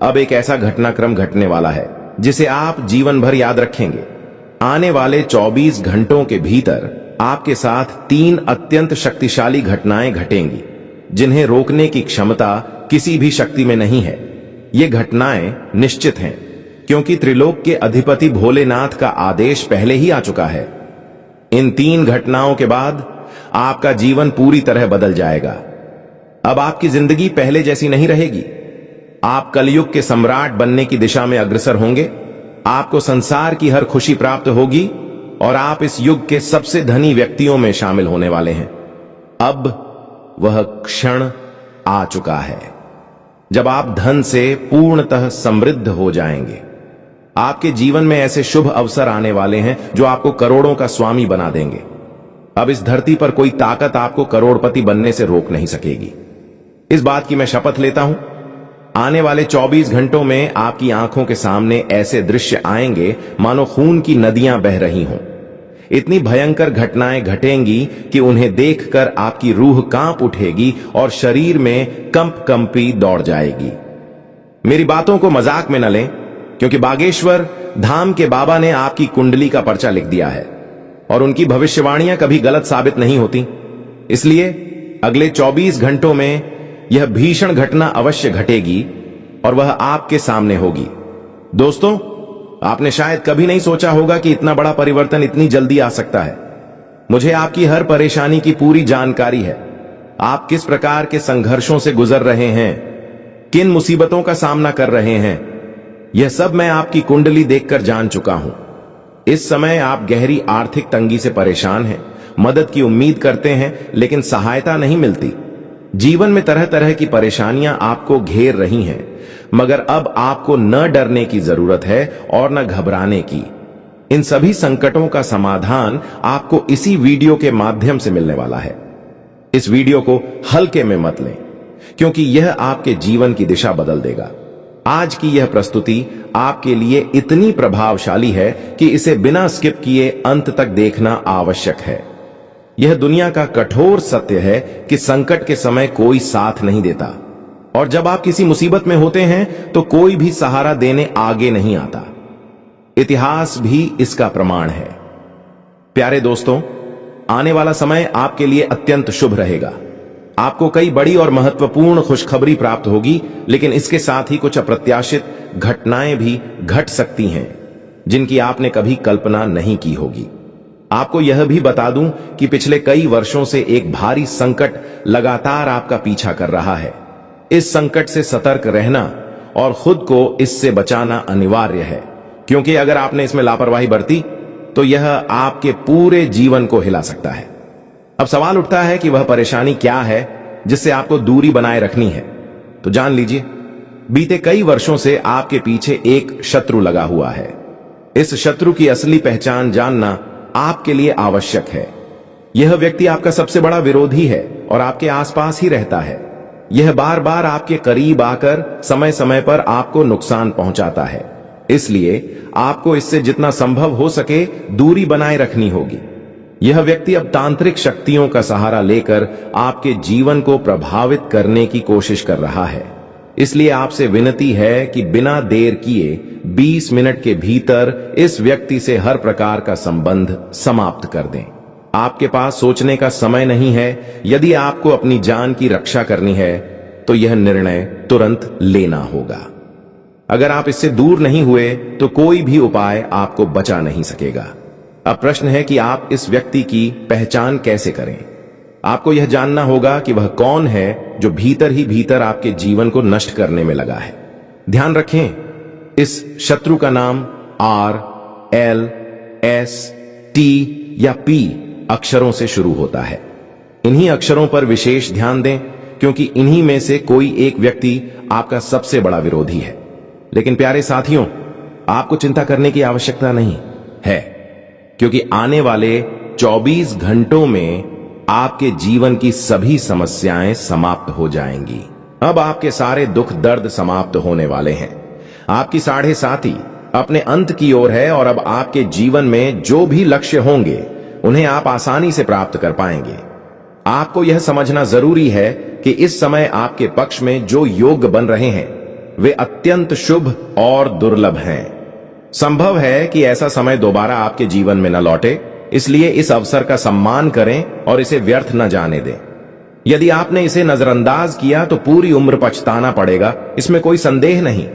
अब एक ऐसा घटनाक्रम घटने वाला है जिसे आप जीवन भर याद रखेंगे। आने वाले 24 घंटों के भीतर आपके साथ 3 अत्यंत शक्तिशाली घटनाएं घटेंगी, जिन्हें रोकने की क्षमता किसी भी शक्ति में नहीं है। ये घटनाएं निश्चित हैं, क्योंकि त्रिलोक के अधिपति भोलेनाथ का आदेश पहले ही आ चुका है। इन 3 घटनाओं के बाद आपका जीवन पूरी तरह बदल जाएगा। अब आपकी जिंदगी पहले जैसी नहीं रहेगी। आप कलयुग के सम्राट बनने की दिशा में अग्रसर होंगे। आपको संसार की हर खुशी प्राप्त होगी और आप इस युग के सबसे धनी व्यक्तियों में शामिल होने वाले हैं। अब वह क्षण आ चुका है जब आप धन से पूर्णतः समृद्ध हो जाएंगे। आपके जीवन में ऐसे शुभ अवसर आने वाले हैं जो आपको करोड़ों का स्वामी बना देंगे। अब इस धरती पर कोई ताकत आपको करोड़पति बनने से रोक नहीं सकेगी। इस बात की मैं शपथ लेता हूं। आने वाले 24 घंटों में आपकी आंखों के सामने ऐसे दृश्य आएंगे मानो खून की नदियां बह रही हों। इतनी भयंकर घटनाएं घटेंगी कि उन्हें देखकर आपकी रूह कांप उठेगी और शरीर में कंपी दौड़ जाएगी। मेरी बातों को मजाक में न लें, क्योंकि बागेश्वर धाम के बाबा ने आपकी कुंडली का पर्चा लिख दिया है और उनकी भविष्यवाणियां कभी गलत साबित नहीं होती। इसलिए अगले 24 घंटों में यह भीषण घटना अवश्य घटेगी और वह आपके सामने होगी। दोस्तों, आपने शायद कभी नहीं सोचा होगा कि इतना बड़ा परिवर्तन इतनी जल्दी आ सकता है। मुझे आपकी हर परेशानी की पूरी जानकारी है। आप किस प्रकार के संघर्षों से गुजर रहे हैं, किन मुसीबतों का सामना कर रहे हैं, यह सब मैं आपकी कुंडली देखकर जान चुका हूं। इस समय आप गहरी आर्थिक तंगी से परेशान हैं, मदद की उम्मीद करते हैं, लेकिन सहायता नहीं मिलती। जीवन में तरह तरह की परेशानियां आपको घेर रही हैं, मगर अब आपको न डरने की जरूरत है और न घबराने की। इन सभी संकटों का समाधान आपको इसी वीडियो के माध्यम से मिलने वाला है। इस वीडियो को हल्के में मत लें, क्योंकि यह आपके जीवन की दिशा बदल देगा। आज की यह प्रस्तुति आपके लिए इतनी प्रभावशाली है कि इसे बिना स्किप किए अंत तक देखना आवश्यक है। यह दुनिया का कठोर सत्य है कि संकट के समय कोई साथ नहीं देता, और जब आप किसी मुसीबत में होते हैं तो कोई भी सहारा देने आगे नहीं आता। इतिहास भी इसका प्रमाण है। प्यारे दोस्तों, आने वाला समय आपके लिए अत्यंत शुभ रहेगा। आपको कई बड़ी और महत्वपूर्ण खुशखबरी प्राप्त होगी, लेकिन इसके साथ ही कुछ अप्रत्याशित घटनाएं भी घट सकती हैं, जिनकी आपने कभी कल्पना नहीं की होगी। आपको यह भी बता दूं कि पिछले कई वर्षों से एक भारी संकट लगातार आपका पीछा कर रहा है। इस संकट से सतर्क रहना और खुद को इससे बचाना अनिवार्य है, क्योंकि अगर आपने इसमें लापरवाही बरती तो यह आपके पूरे जीवन को हिला सकता है। अब सवाल उठता है कि वह परेशानी क्या है जिससे आपको दूरी बनाए रखनी है। तो जान लीजिए, बीते कई वर्षों से आपके पीछे एक शत्रु लगा हुआ है। इस शत्रु की असली पहचान जानना आपके लिए आवश्यक है। यह व्यक्ति आपका सबसे बड़ा विरोधी है और आपके आसपास ही रहता है। यह बार बार आपके करीब आकर समय समय पर आपको नुकसान पहुंचाता है। इसलिए आपको इससे जितना संभव हो सके दूरी बनाए रखनी होगी। यह व्यक्ति अब तांत्रिक शक्तियों का सहारा लेकर आपके जीवन को प्रभावित करने की कोशिश कर रहा है। इसलिए आपसे विनती है कि बिना देर किए 20 मिनट के भीतर इस व्यक्ति से हर प्रकार का संबंध समाप्त कर दें। आपके पास सोचने का समय नहीं है। यदि आपको अपनी जान की रक्षा करनी है तो यह निर्णय तुरंत लेना होगा। अगर आप इससे दूर नहीं हुए तो कोई भी उपाय आपको बचा नहीं सकेगा। अब प्रश्न है कि आप इस व्यक्ति की पहचान कैसे करें। आपको यह जानना होगा कि वह कौन है जो भीतर ही भीतर आपके जीवन को नष्ट करने में लगा है। ध्यान रखें, इस शत्रु का नाम R, L, S, T या P अक्षरों से शुरू होता है। इन्हीं अक्षरों पर विशेष ध्यान दें, क्योंकि इन्हीं में से कोई एक व्यक्ति आपका सबसे बड़ा विरोधी है। लेकिन प्यारे साथियों, आपको चिंता करने की आवश्यकता नहीं है, क्योंकि आने वाले 24 घंटों में आपके जीवन की सभी समस्याएं समाप्त हो जाएंगी। अब आपके सारे दुख दर्द समाप्त होने वाले हैं। आपकी 7.5 अपने अंत की ओर है और अब आपके जीवन में जो भी लक्ष्य होंगे उन्हें आप आसानी से प्राप्त कर पाएंगे। आपको यह समझना जरूरी है कि इस समय आपके पक्ष में जो योग बन रहे हैं वे अत्यंत शुभ और दुर्लभ हैं। संभव है कि ऐसा समय दोबारा आपके जीवन में न लौटे, इसलिए इस अवसर का सम्मान करें और इसे व्यर्थ न जाने दें। यदि आपने इसे नजरअंदाज किया तो पूरी उम्र पछताना पड़ेगा, इसमें कोई संदेह नहीं।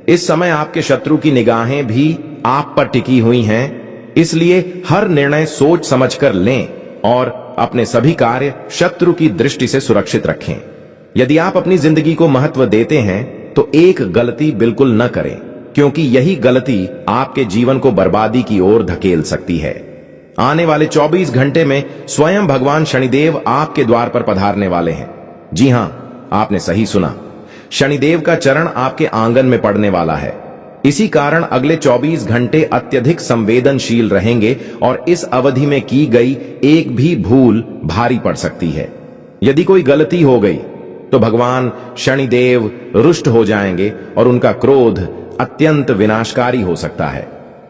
इस समय आपके शत्रु की निगाहें भी आप पर टिकी हुई हैं, इसलिए हर निर्णय सोच समझकर लें और अपने सभी कार्य शत्रु की दृष्टि से सुरक्षित रखें। यदि आप अपनी जिंदगी को महत्व देते हैं तो एक गलती बिल्कुल न करें, क्योंकि यही गलती आपके जीवन को बर्बादी की ओर धकेल सकती है। आने वाले 24 घंटे में स्वयं भगवान शनिदेव आपके द्वार पर पधारने वाले हैं। जी हां, आपने सही सुना, शनिदेव का चरण आपके आंगन में पड़ने वाला है। इसी कारण अगले 24 घंटे अत्यधिक संवेदनशील रहेंगे और इस अवधि में की गई एक भी भूल भारी पड़ सकती है। यदि कोई गलती हो गई तो भगवान शनिदेव रुष्ट हो जाएंगे और उनका क्रोध अत्यंत विनाशकारी हो सकता है।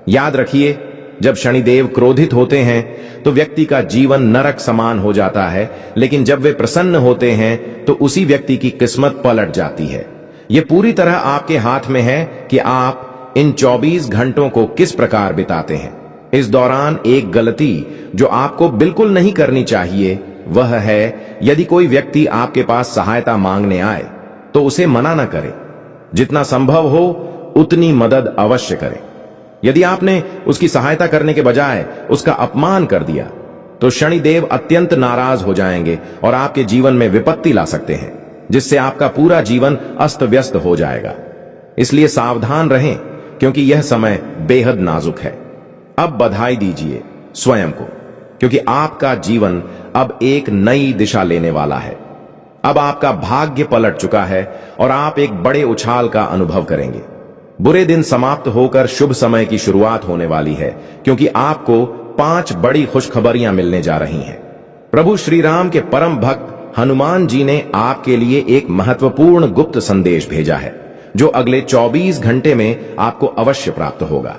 याद रखिए, जब शनिदेव क्रोधित होते हैं तो व्यक्ति का जीवन नरक समान हो जाता है, लेकिन जब वे प्रसन्न होते हैं तो उसी व्यक्ति की किस्मत पलट जाती है। यह पूरी तरह आपके हाथ में है कि आप इन 24 घंटों को किस प्रकार बिताते हैं। इस दौरान एक गलती जो आपको बिल्कुल नहीं करनी चाहिए वह है, यदि कोई व्यक्ति आपके पास सहायता मांगने आए तो उसे मना न करें। जितना संभव हो उतनी मदद अवश्य करें। यदि आपने उसकी सहायता करने के बजाय उसका अपमान कर दिया तो शनिदेव अत्यंत नाराज हो जाएंगे और आपके जीवन में विपत्ति ला सकते हैं, जिससे आपका पूरा जीवन अस्त व्यस्त हो जाएगा। इसलिए सावधान रहें, क्योंकि यह समय बेहद नाजुक है। अब बधाई दीजिए स्वयं को, क्योंकि आपका जीवन अब एक नई दिशा लेने वाला है। अब आपका भाग्य पलट चुका है और आप एक बड़े उछाल का अनुभव करेंगे। बुरे दिन समाप्त होकर शुभ समय की शुरुआत होने वाली है, क्योंकि आपको 5 बड़ी खुशखबरियां मिलने जा रही हैं। प्रभु श्री राम के परम भक्त हनुमान जी ने आपके लिए एक महत्वपूर्ण गुप्त संदेश भेजा है, जो अगले 24 घंटे में आपको अवश्य प्राप्त होगा।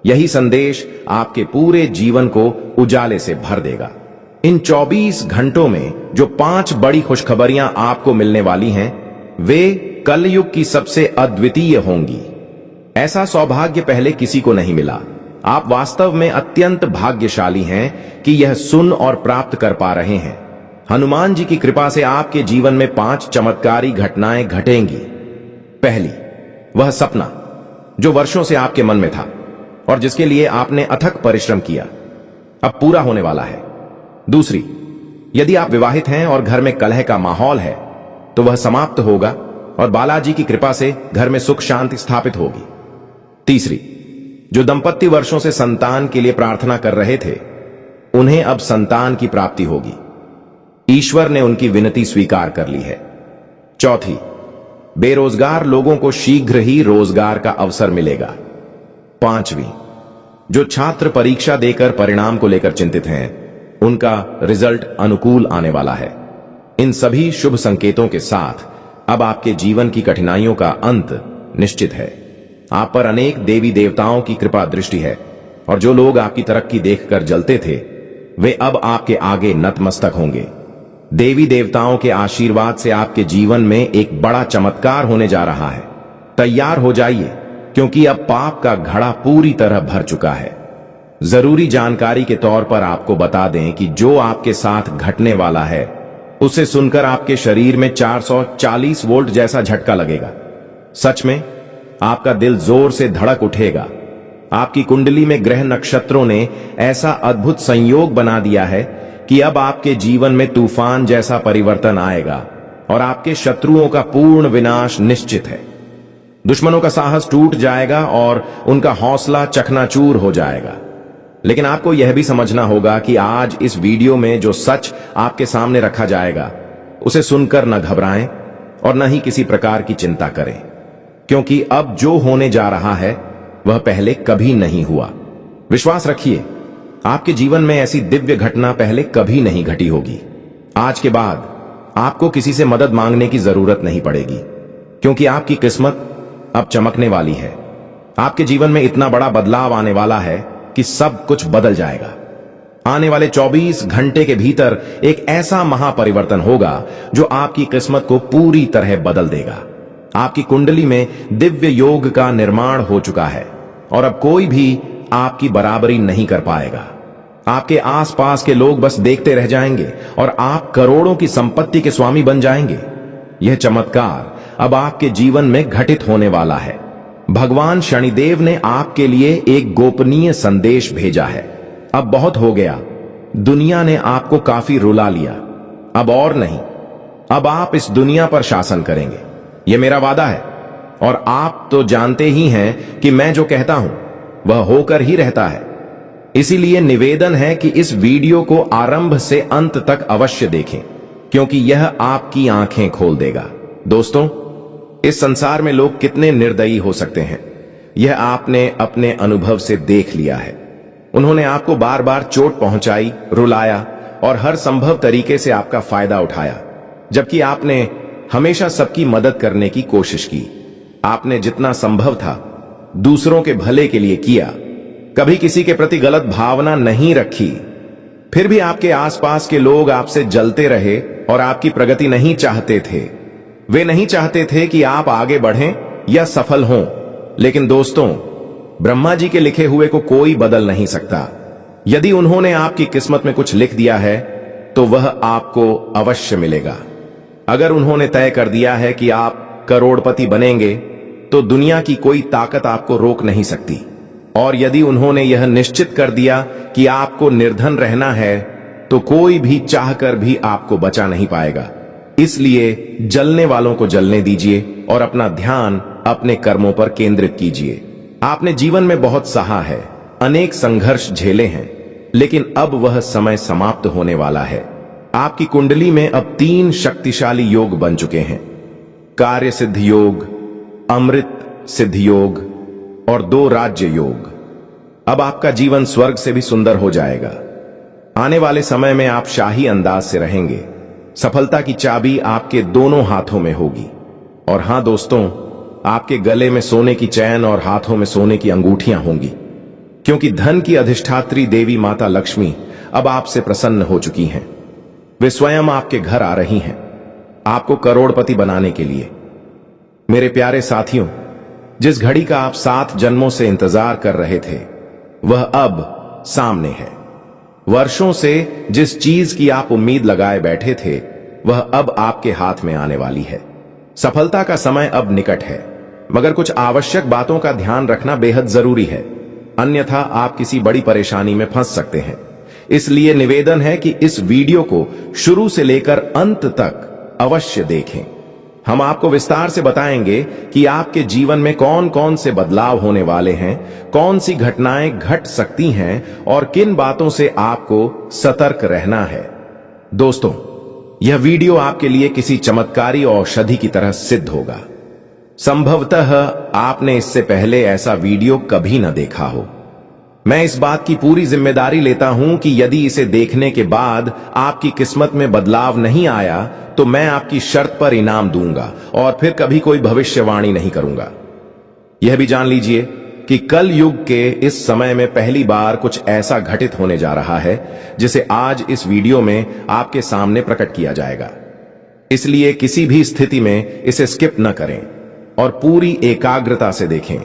यही संदेश आपके पूरे जीवन को उजाले से भर देगा। इन 24 घंटों में जो 5 बड़ी खुशखबरियां आपको मिलने वाली हैं, वे कलयुग की सबसे अद्वितीय होंगी। ऐसा सौभाग्य पहले किसी को नहीं मिला। आप वास्तव में अत्यंत भाग्यशाली हैं कि यह सुन और प्राप्त कर पा रहे हैं। हनुमान जी की कृपा से आपके जीवन में 5 चमत्कारी घटनाएं घटेंगी। पहली, वह सपना जो वर्षों से आपके मन में था और जिसके लिए आपने अथक परिश्रम किया, अब पूरा होने वाला है। दूसरी, यदि आप विवाहित हैं और घर में कलह का माहौल है तो वह समाप्त होगा और बालाजी की कृपा से घर में सुख शांति स्थापित होगी। तीसरी, जो दंपत्ति वर्षों से संतान के लिए प्रार्थना कर रहे थे, उन्हें अब संतान की प्राप्ति होगी। ईश्वर ने उनकी विनती स्वीकार कर ली है। चौथी, बेरोजगार लोगों को शीघ्र ही रोजगार का अवसर मिलेगा। पांचवी, जो छात्र परीक्षा देकर परिणाम को लेकर चिंतित हैं, उनका रिजल्ट अनुकूल आने वाला है। इन सभी शुभ संकेतों के साथ अब आपके जीवन की कठिनाइयों का अंत निश्चित है। आप पर अनेक देवी देवताओं की कृपा दृष्टि है और जो लोग आपकी तरक्की देखकर जलते थे, वे अब आपके आगे नतमस्तक होंगे। देवी देवताओं के आशीर्वाद से आपके जीवन में एक बड़ा चमत्कार होने जा रहा है। तैयार हो जाइए, क्योंकि अब पाप का घड़ा पूरी तरह भर चुका है। जरूरी जानकारी के तौर पर आपको बता दें कि जो आपके साथ घटने वाला है उसे सुनकर आपके शरीर में 440 वोल्ट जैसा झटका लगेगा। सच में आपका दिल जोर से धड़क उठेगा। आपकी कुंडली में ग्रह नक्षत्रों ने ऐसा अद्भुत संयोग बना दिया है कि अब आपके जीवन में तूफान जैसा परिवर्तन आएगा और आपके शत्रुओं का पूर्ण विनाश निश्चित है। दुश्मनों का साहस टूट जाएगा और उनका हौसला चकनाचूर हो जाएगा। लेकिन आपको यह भी समझना होगा कि आज इस वीडियो में जो सच आपके सामने रखा जाएगा उसे सुनकर न घबराएं और न ही किसी प्रकार की चिंता करें, क्योंकि अब जो होने जा रहा है वह पहले कभी नहीं हुआ। विश्वास रखिए, आपके जीवन में ऐसी दिव्य घटना पहले कभी नहीं घटी होगी। आज के बाद आपको किसी से मदद मांगने की जरूरत नहीं पड़ेगी, क्योंकि आपकी किस्मत अब चमकने वाली है। आपके जीवन में इतना बड़ा बदलाव आने वाला है कि सब कुछ बदल जाएगा। आने वाले 24 घंटे के भीतर एक ऐसा महापरिवर्तन होगा जो आपकी किस्मत को पूरी तरह बदल देगा। आपकी कुंडली में दिव्य योग का निर्माण हो चुका है और अब कोई भी आपकी बराबरी नहीं कर पाएगा। आपके आसपास के लोग बस देखते रह जाएंगे और आप करोड़ों की संपत्ति के स्वामी बन जाएंगे। यह चमत्कार अब आपके जीवन में घटित होने वाला है। भगवान शनिदेव ने आपके लिए एक गोपनीय संदेश भेजा है। अब बहुत हो गया, दुनिया ने आपको काफी रुला लिया, अब और नहीं। अब आप इस दुनिया पर शासन करेंगे, यह मेरा वादा है। और आप तो जानते ही हैं कि मैं जो कहता हूं वह होकर ही रहता है। इसीलिए निवेदन है कि इस वीडियो को आरंभ से अंत तक अवश्य देखें, क्योंकि यह आपकी आंखें खोल देगा। दोस्तों, इस संसार में लोग कितने निर्दयी हो सकते हैं, यह आपने अपने अनुभव से देख लिया है। उन्होंने आपको बार बार चोट पहुंचाई, रुलाया और हर संभव तरीके से आपका फायदा उठाया, जबकि आपने हमेशा सबकी मदद करने की कोशिश की। आपने जितना संभव था दूसरों के भले के लिए किया, कभी किसी के प्रति गलत भावना नहीं रखी। फिर भी आपके आसपास के लोग आपसे जलते रहे और आपकी प्रगति नहीं चाहते थे। वे नहीं चाहते थे कि आप आगे बढ़ें या सफल हों। लेकिन दोस्तों, ब्रह्मा जी के लिखे हुए को कोई बदल नहीं सकता। यदि उन्होंने आपकी किस्मत में कुछ लिख दिया है तो वह आपको अवश्य मिलेगा। अगर उन्होंने तय कर दिया है कि आप करोड़पति बनेंगे तो दुनिया की कोई ताकत आपको रोक नहीं सकती। और यदि उन्होंने यह निश्चित कर दिया कि आपको निर्धन रहना है तो कोई भी चाहकर भी आपको बचा नहीं पाएगा। इसलिए जलने वालों को जलने दीजिए और अपना ध्यान अपने कर्मों पर केंद्रित कीजिए। आपने जीवन में बहुत सहा है, अनेक संघर्ष झेले हैं, लेकिन अब वह समय समाप्त होने वाला है। आपकी कुंडली में अब 3 शक्तिशाली योग बन चुके हैं, कार्य सिद्धि योग, अमृत सिद्धि योग और 2 राज्य योग। अब आपका जीवन स्वर्ग से भी सुंदर हो जाएगा। आने वाले समय में आप शाही अंदाज से रहेंगे। सफलता की चाबी आपके दोनों हाथों में होगी। और हां दोस्तों, आपके गले में सोने की चैन और हाथों में सोने की अंगूठियां होंगी, क्योंकि धन की अधिष्ठात्री देवी माता लक्ष्मी अब आपसे प्रसन्न हो चुकी हैं। वे स्वयं आपके घर आ रही हैं, आपको करोड़पति बनाने के लिए। मेरे प्यारे साथियों, जिस घड़ी का आप 7 जन्मों से इंतजार कर रहे थे वह अब सामने है। वर्षों से जिस चीज की आप उम्मीद लगाए बैठे थे वह अब आपके हाथ में आने वाली है। सफलता का समय अब निकट है, मगर कुछ आवश्यक बातों का ध्यान रखना बेहद जरूरी है, अन्यथा आप किसी बड़ी परेशानी में फंस सकते हैं। इसलिए निवेदन है कि इस वीडियो को शुरू से लेकर अंत तक अवश्य देखें। हम आपको विस्तार से बताएंगे कि आपके जीवन में कौन कौन से बदलाव होने वाले हैं, कौन सी घटनाएं घट सकती हैं और किन बातों से आपको सतर्क रहना है। दोस्तों, यह वीडियो आपके लिए किसी चमत्कारी औषधि की तरह सिद्ध होगा। संभवतः आपने इससे पहले ऐसा वीडियो कभी न देखा हो। मैं इस बात की पूरी जिम्मेदारी लेता हूं कि यदि इसे देखने के बाद आपकी किस्मत में बदलाव नहीं आया तो मैं आपकी शर्त पर इनाम दूंगा और फिर कभी कोई भविष्यवाणी नहीं करूंगा। यह भी जान लीजिए कि कल युग के इस समय में पहली बार कुछ ऐसा घटित होने जा रहा है जिसे आज इस वीडियो में आपके सामने प्रकट किया जाएगा। इसलिए किसी भी स्थिति में इसे स्किप न करें और पूरी एकाग्रता से देखें।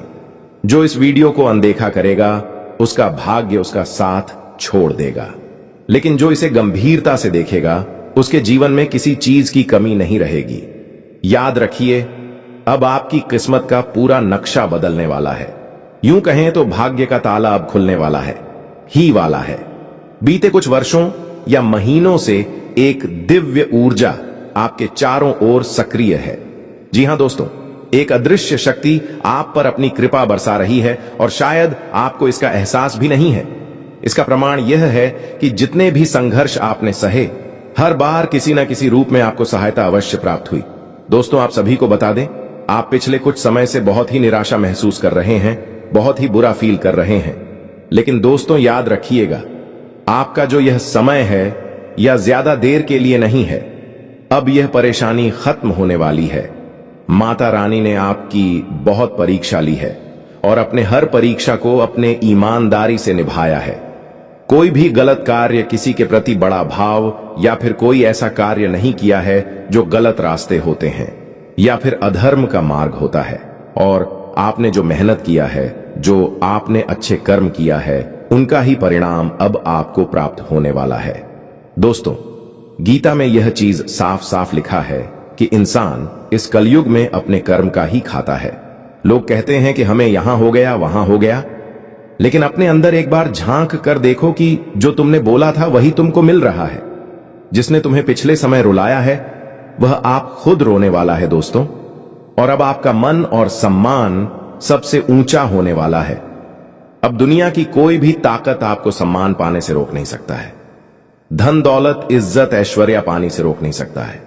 जो इस वीडियो को अनदेखा करेगा उसका भाग्य उसका साथ छोड़ देगा। लेकिन जो इसे गंभीरता से देखेगा, उसके जीवन में किसी चीज की कमी नहीं रहेगी। याद रखिए, अब आपकी किस्मत का पूरा नक्शा बदलने वाला है। यूं कहें तो भाग्य का ताला अब खुलने वाला है ही वाला है। बीते कुछ वर्षों या महीनों से एक दिव्य ऊर्जा आपके चारों ओर सक्रिय है। जी हां दोस्तों, एक अदृश्य शक्ति आप पर अपनी कृपा बरसा रही है और शायद आपको इसका एहसास भी नहीं है। इसका प्रमाण यह है कि जितने भी संघर्ष आपने सहे, हर बार किसी न किसी रूप में आपको सहायता अवश्य प्राप्त हुई। दोस्तों, आप सभी को बता दें, आप पिछले कुछ समय से बहुत ही निराशा महसूस कर रहे हैं, बहुत ही बुरा फील कर रहे हैं। लेकिन दोस्तों, याद रखिएगा, आपका जो यह समय है यह ज्यादा देर के लिए नहीं है। अब यह परेशानी खत्म होने वाली है। माता रानी ने आपकी बहुत परीक्षा ली है और अपने हर परीक्षा को अपने ईमानदारी से निभाया है। कोई भी गलत कार्य, किसी के प्रति बड़ा भाव या फिर कोई ऐसा कार्य नहीं किया है जो गलत रास्ते होते हैं या फिर अधर्म का मार्ग होता है। और आपने जो मेहनत किया है, जो आपने अच्छे कर्म किया है, उनका ही परिणाम अब आपको प्राप्त होने वाला है। दोस्तों, गीता में यह चीज साफ साफ लिखा है कि इंसान इस कलयुग में अपने कर्म का ही खाता है। लोग कहते हैं कि हमें यहां हो गया, वहां हो गया, लेकिन अपने अंदर एक बार झांक कर देखो कि जो तुमने बोला था वही तुमको मिल रहा है। जिसने तुम्हें पिछले समय रुलाया है, वह आप खुद रोने वाला है दोस्तों। और अब आपका मन और सम्मान सबसे ऊंचा होने वाला है। अब दुनिया की कोई भी ताकत आपको सम्मान पाने से रोक नहीं सकता है। धन दौलत, इज्जत, ऐश्वर्या पाने से रोक नहीं सकता है।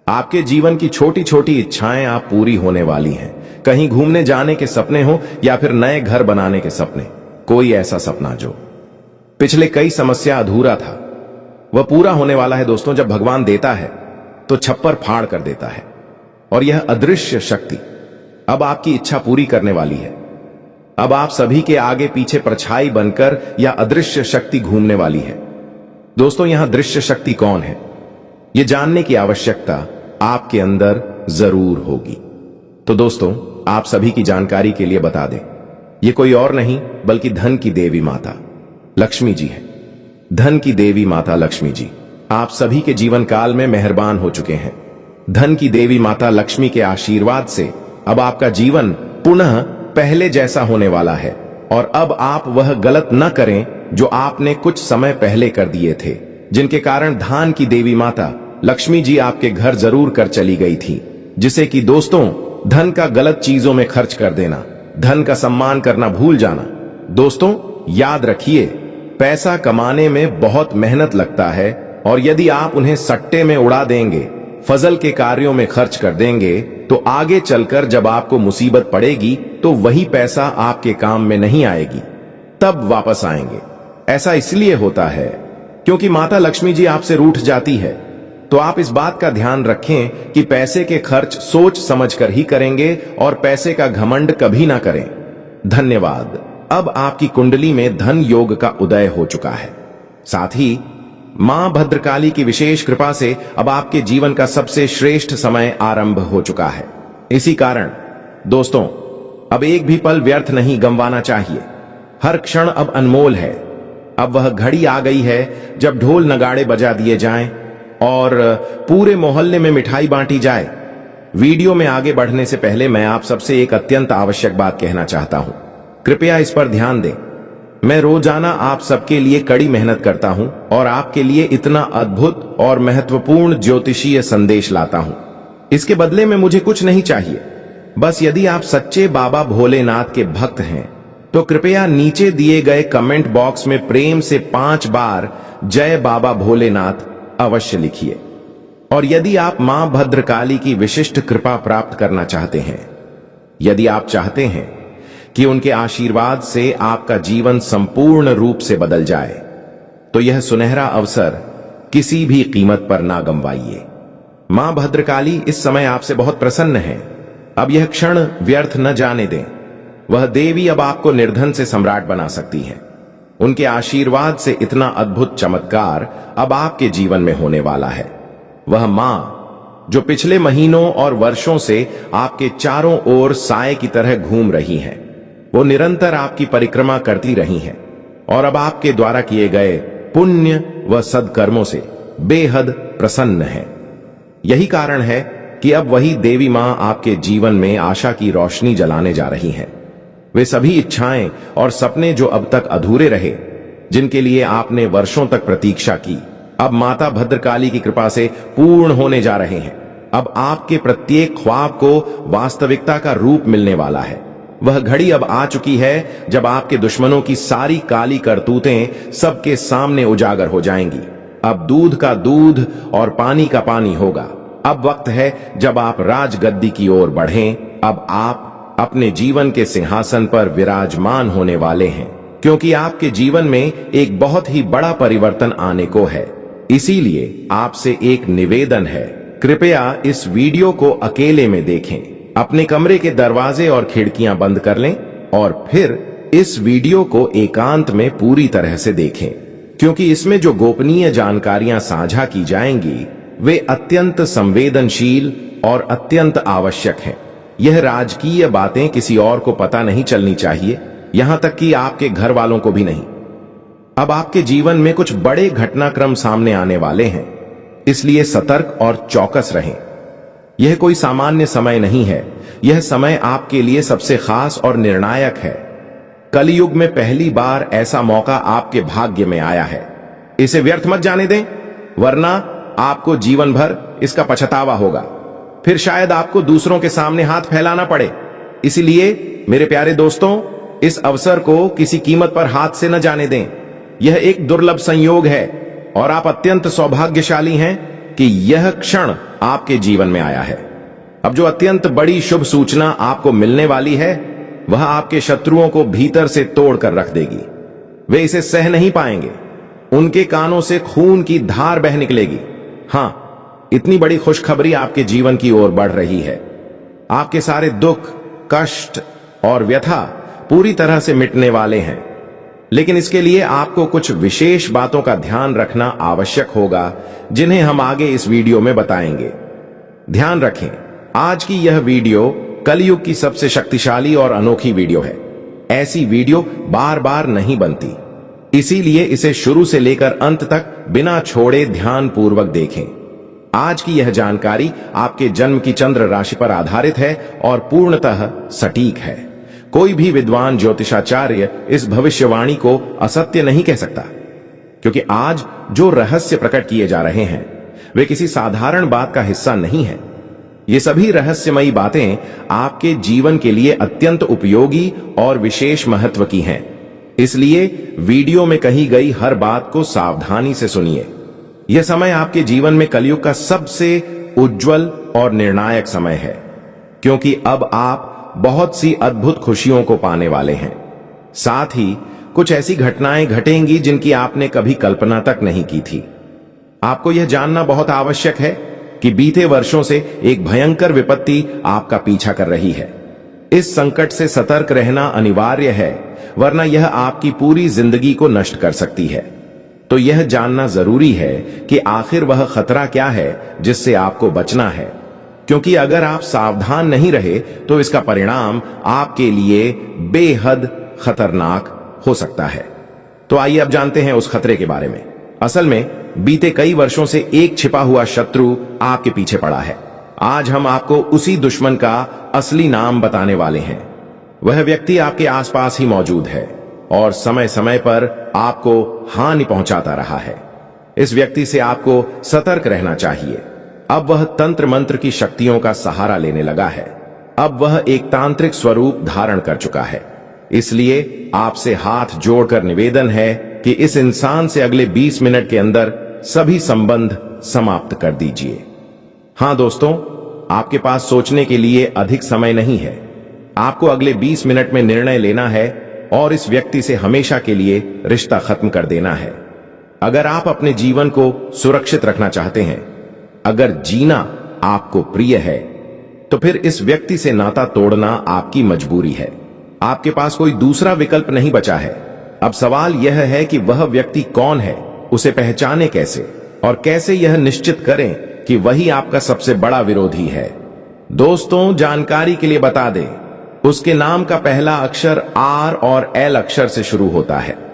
आपके जीवन की छोटी छोटी इच्छाएं आप पूरी होने वाली हैं। कहीं घूमने जाने के सपने हो या फिर नए घर बनाने के सपने, कोई ऐसा सपना जो पिछले कई समस्या अधूरा था, वह पूरा होने वाला है दोस्तों। जब भगवान देता है तो छप्पर फाड़ कर देता है, और यह अदृश्य शक्ति अब आपकी इच्छा पूरी करने वाली है। अब आप सभी के आगे पीछे परछाई बनकर यह अदृश्य शक्ति घूमने वाली है। दोस्तों, यहां दृश्य शक्ति कौन है, यह जानने की आवश्यकता आपके अंदर जरूर होगी। तो दोस्तों, आप सभी की जानकारी के लिए बता दें, यह कोई और नहीं बल्कि धन की देवी माता लक्ष्मी जी है। धन की देवी माता लक्ष्मी जी आप सभी के जीवन काल में मेहरबान हो चुके हैं। धन की देवी माता लक्ष्मी के आशीर्वाद से अब आपका जीवन पुनः पहले जैसा होने वाला है, और अब आप वह गलत न करें जो आपने कुछ समय पहले कर दिए थे, जिनके कारण धन की देवी माता लक्ष्मी जी आपके घर जरूर कर चली गई थी। जिसे कि दोस्तों, धन का गलत चीजों में खर्च कर देना, धन का सम्मान करना भूल जाना। दोस्तों, याद रखिए, पैसा कमाने में बहुत मेहनत लगता है, और यदि आप उन्हें सट्टे में उड़ा देंगे, फजल के कार्यों में खर्च कर देंगे, तो आगे चलकर जब आपको मुसीबत पड़ेगी तो वही पैसा आपके काम में नहीं आएगी, तब वापस आएंगे। ऐसा इसलिए होता है क्योंकि माता लक्ष्मी जी आपसे रूठ जाती है। तो आप इस बात का ध्यान रखें कि पैसे के खर्च सोच समझकर ही करेंगे और पैसे का घमंड कभी ना करें। धन्यवाद। अब आपकी कुंडली में धन योग का उदय हो चुका है। साथ ही मां भद्रकाली की विशेष कृपा से अब आपके जीवन का सबसे श्रेष्ठ समय आरंभ हो चुका है। इसी कारण दोस्तों, अब एक भी पल व्यर्थ नहीं गंवाना चाहिए। हर क्षण अब अनमोल है। अब वह घड़ी आ गई है जब ढोल नगाड़े बजा दिए जाएं और पूरे मोहल्ले में मिठाई बांटी जाए। वीडियो में आगे बढ़ने से पहले मैं आप सबसे एक अत्यंत आवश्यक बात कहना चाहता हूं। कृपया इस पर ध्यान दें। मैं रोजाना आप सबके लिए कड़ी मेहनत करता हूं और आपके लिए इतना अद्भुत और महत्वपूर्ण ज्योतिषीय संदेश लाता हूं। इसके बदले में मुझे कुछ नहीं चाहिए। बस यदि आप सच्चे बाबा भोलेनाथ के भक्त हैं तो कृपया नीचे दिए गए कमेंट बॉक्स में प्रेम से 5 बार जय बाबा भोलेनाथ अवश्य लिखिए। और यदि आप मां भद्रकाली की विशिष्ट कृपा प्राप्त करना चाहते हैं, यदि आप चाहते हैं कि उनके आशीर्वाद से आपका जीवन संपूर्ण रूप से बदल जाए, तो यह सुनहरा अवसर किसी भी कीमत पर ना गंवाइए। मां भद्रकाली इस समय आपसे बहुत प्रसन्न है। अब यह क्षण व्यर्थ न जाने दें। वह देवी अब आपको निर्धन से सम्राट बना सकती है। उनके आशीर्वाद से इतना अद्भुत चमत्कार अब आपके जीवन में होने वाला है। वह मां जो पिछले महीनों और वर्षों से आपके चारों ओर साए की तरह घूम रही हैं, वो निरंतर आपकी परिक्रमा करती रही हैं और अब आपके द्वारा किए गए पुण्य व सद्कर्मों से बेहद प्रसन्न है। यही कारण है कि अब वही देवी मां आपके जीवन में आशा की रोशनी जलाने जा रही हैं। वे सभी इच्छाएं और सपने जो अब तक अधूरे रहे, जिनके लिए आपने वर्षों तक प्रतीक्षा की, अब माता भद्रकाली की कृपा से पूर्ण होने जा रहे हैं। अब आपके प्रत्येक ख्वाब को वास्तविकता का रूप मिलने वाला है। वह घड़ी अब आ चुकी है जब आपके दुश्मनों की सारी काली करतूतें सबके सामने उजागर हो जाएंगी। अब दूध का दूध और पानी का पानी होगा। अब वक्त है जब आप राजगद्दी की ओर बढ़ें। अब आप अपने जीवन के सिंहासन पर विराजमान होने वाले हैं, क्योंकि आपके जीवन में एक बहुत ही बड़ा परिवर्तन आने को है। इसीलिए आपसे एक निवेदन है, कृपया इस वीडियो को अकेले में देखें। अपने कमरे के दरवाजे और खिड़कियां बंद कर लें और फिर इस वीडियो को एकांत में पूरी तरह से देखें, क्योंकि इसमें जो गोपनीय जानकारियां साझा की जाएंगी वे अत्यंत संवेदनशील और अत्यंत आवश्यक हैं। यह राजकीय बातें किसी और को पता नहीं चलनी चाहिए, यहां तक कि आपके घर वालों को भी नहीं। अब आपके जीवन में कुछ बड़े घटनाक्रम सामने आने वाले हैं, इसलिए सतर्क और चौकस रहें। यह कोई सामान्य समय नहीं है, यह समय आपके लिए सबसे खास और निर्णायक है। कलयुग में पहली बार ऐसा मौका आपके भाग्य में आया है। इसे व्यर्थ मत जाने दें, वरना आपको जीवन भर इसका पछतावा होगा। फिर शायद आपको दूसरों के सामने हाथ फैलाना पड़े। इसलिए मेरे प्यारे दोस्तों, इस अवसर को किसी कीमत पर हाथ से न जाने दें। यह एक दुर्लभ संयोग है और आप अत्यंत सौभाग्यशाली हैं कि यह क्षण आपके जीवन में आया है। अब जो अत्यंत बड़ी शुभ सूचना आपको मिलने वाली है, वह आपके शत्रुओं को भीतर से तोड़कर रख देगी। वे इसे सह नहीं पाएंगे, उनके कानों से खून की धार बह निकलेगी। हां, इतनी बड़ी खुशखबरी आपके जीवन की ओर बढ़ रही है। आपके सारे दुख, कष्ट और व्यथा पूरी तरह से मिटने वाले हैं, लेकिन इसके लिए आपको कुछ विशेष बातों का ध्यान रखना आवश्यक होगा, जिन्हें हम आगे इस वीडियो में बताएंगे। ध्यान रखें, आज की यह वीडियो कलयुग की सबसे शक्तिशाली और अनोखी वीडियो है। ऐसी वीडियो बार बार नहीं बनती, इसीलिए इसे शुरू से लेकर अंत तक बिना छोड़े ध्यान पूर्वक देखें। आज की यह जानकारी आपके जन्म की चंद्र राशि पर आधारित है और पूर्णतः सटीक है। कोई भी विद्वान ज्योतिषाचार्य इस भविष्यवाणी को असत्य नहीं कह सकता, क्योंकि आज जो रहस्य प्रकट किए जा रहे हैं वे किसी साधारण बात का हिस्सा नहीं है। ये सभी रहस्यमयी बातें आपके जीवन के लिए अत्यंत उपयोगी और विशेष महत्व की हैं। इसलिए वीडियो में कही गई हर बात को सावधानी से सुनिए। यह समय आपके जीवन में कलयुग का सबसे उज्जवल और निर्णायक समय है, क्योंकि अब आप बहुत सी अद्भुत खुशियों को पाने वाले हैं। साथ ही कुछ ऐसी घटनाएं घटेंगी जिनकी आपने कभी कल्पना तक नहीं की थी। आपको यह जानना बहुत आवश्यक है कि बीते वर्षों से एक भयंकर विपत्ति आपका पीछा कर रही है। इस संकट से सतर्क रहना अनिवार्य है, वरना यह आपकी पूरी जिंदगी को नष्ट कर सकती है। तो यह जानना जरूरी है कि आखिर वह खतरा क्या है जिससे आपको बचना है, क्योंकि अगर आप सावधान नहीं रहे तो इसका परिणाम आपके लिए बेहद खतरनाक हो सकता है। तो आइए अब जानते हैं उस खतरे के बारे में। असल में बीते कई वर्षों से एक छिपा हुआ शत्रु आपके पीछे पड़ा है। आज हम आपको उसी दुश्मन का असली नाम बताने वाले हैं। वह व्यक्ति आपके आसपास ही मौजूद है और समय समय पर आपको हानि पहुंचाता रहा है। इस व्यक्ति से आपको सतर्क रहना चाहिए। अब वह तंत्र मंत्र की शक्तियों का सहारा लेने लगा है। अब वह एक तांत्रिक स्वरूप धारण कर चुका है। इसलिए आपसे हाथ जोड़कर निवेदन है कि इस इंसान से अगले 20 मिनट के अंदर सभी संबंध समाप्त कर दीजिए। हां दोस्तों, आपके पास सोचने के लिए अधिक समय नहीं है। आपको अगले 20 मिनट में निर्णय लेना है और इस व्यक्ति से हमेशा के लिए रिश्ता खत्म कर देना है। अगर आप अपने जीवन को सुरक्षित रखना चाहते हैं, अगर जीना आपको प्रिय है, तो फिर इस व्यक्ति से नाता तोड़ना आपकी मजबूरी है। आपके पास कोई दूसरा विकल्प नहीं बचा है। अब सवाल यह है कि वह व्यक्ति कौन है, उसे पहचाने कैसे और कैसे यह निश्चित करें कि वही आपका सबसे बड़ा विरोधी है। दोस्तों, जानकारी के लिए बता दें, उसके नाम का पहला अक्षर आर और एल अक्षर से शुरू होता है।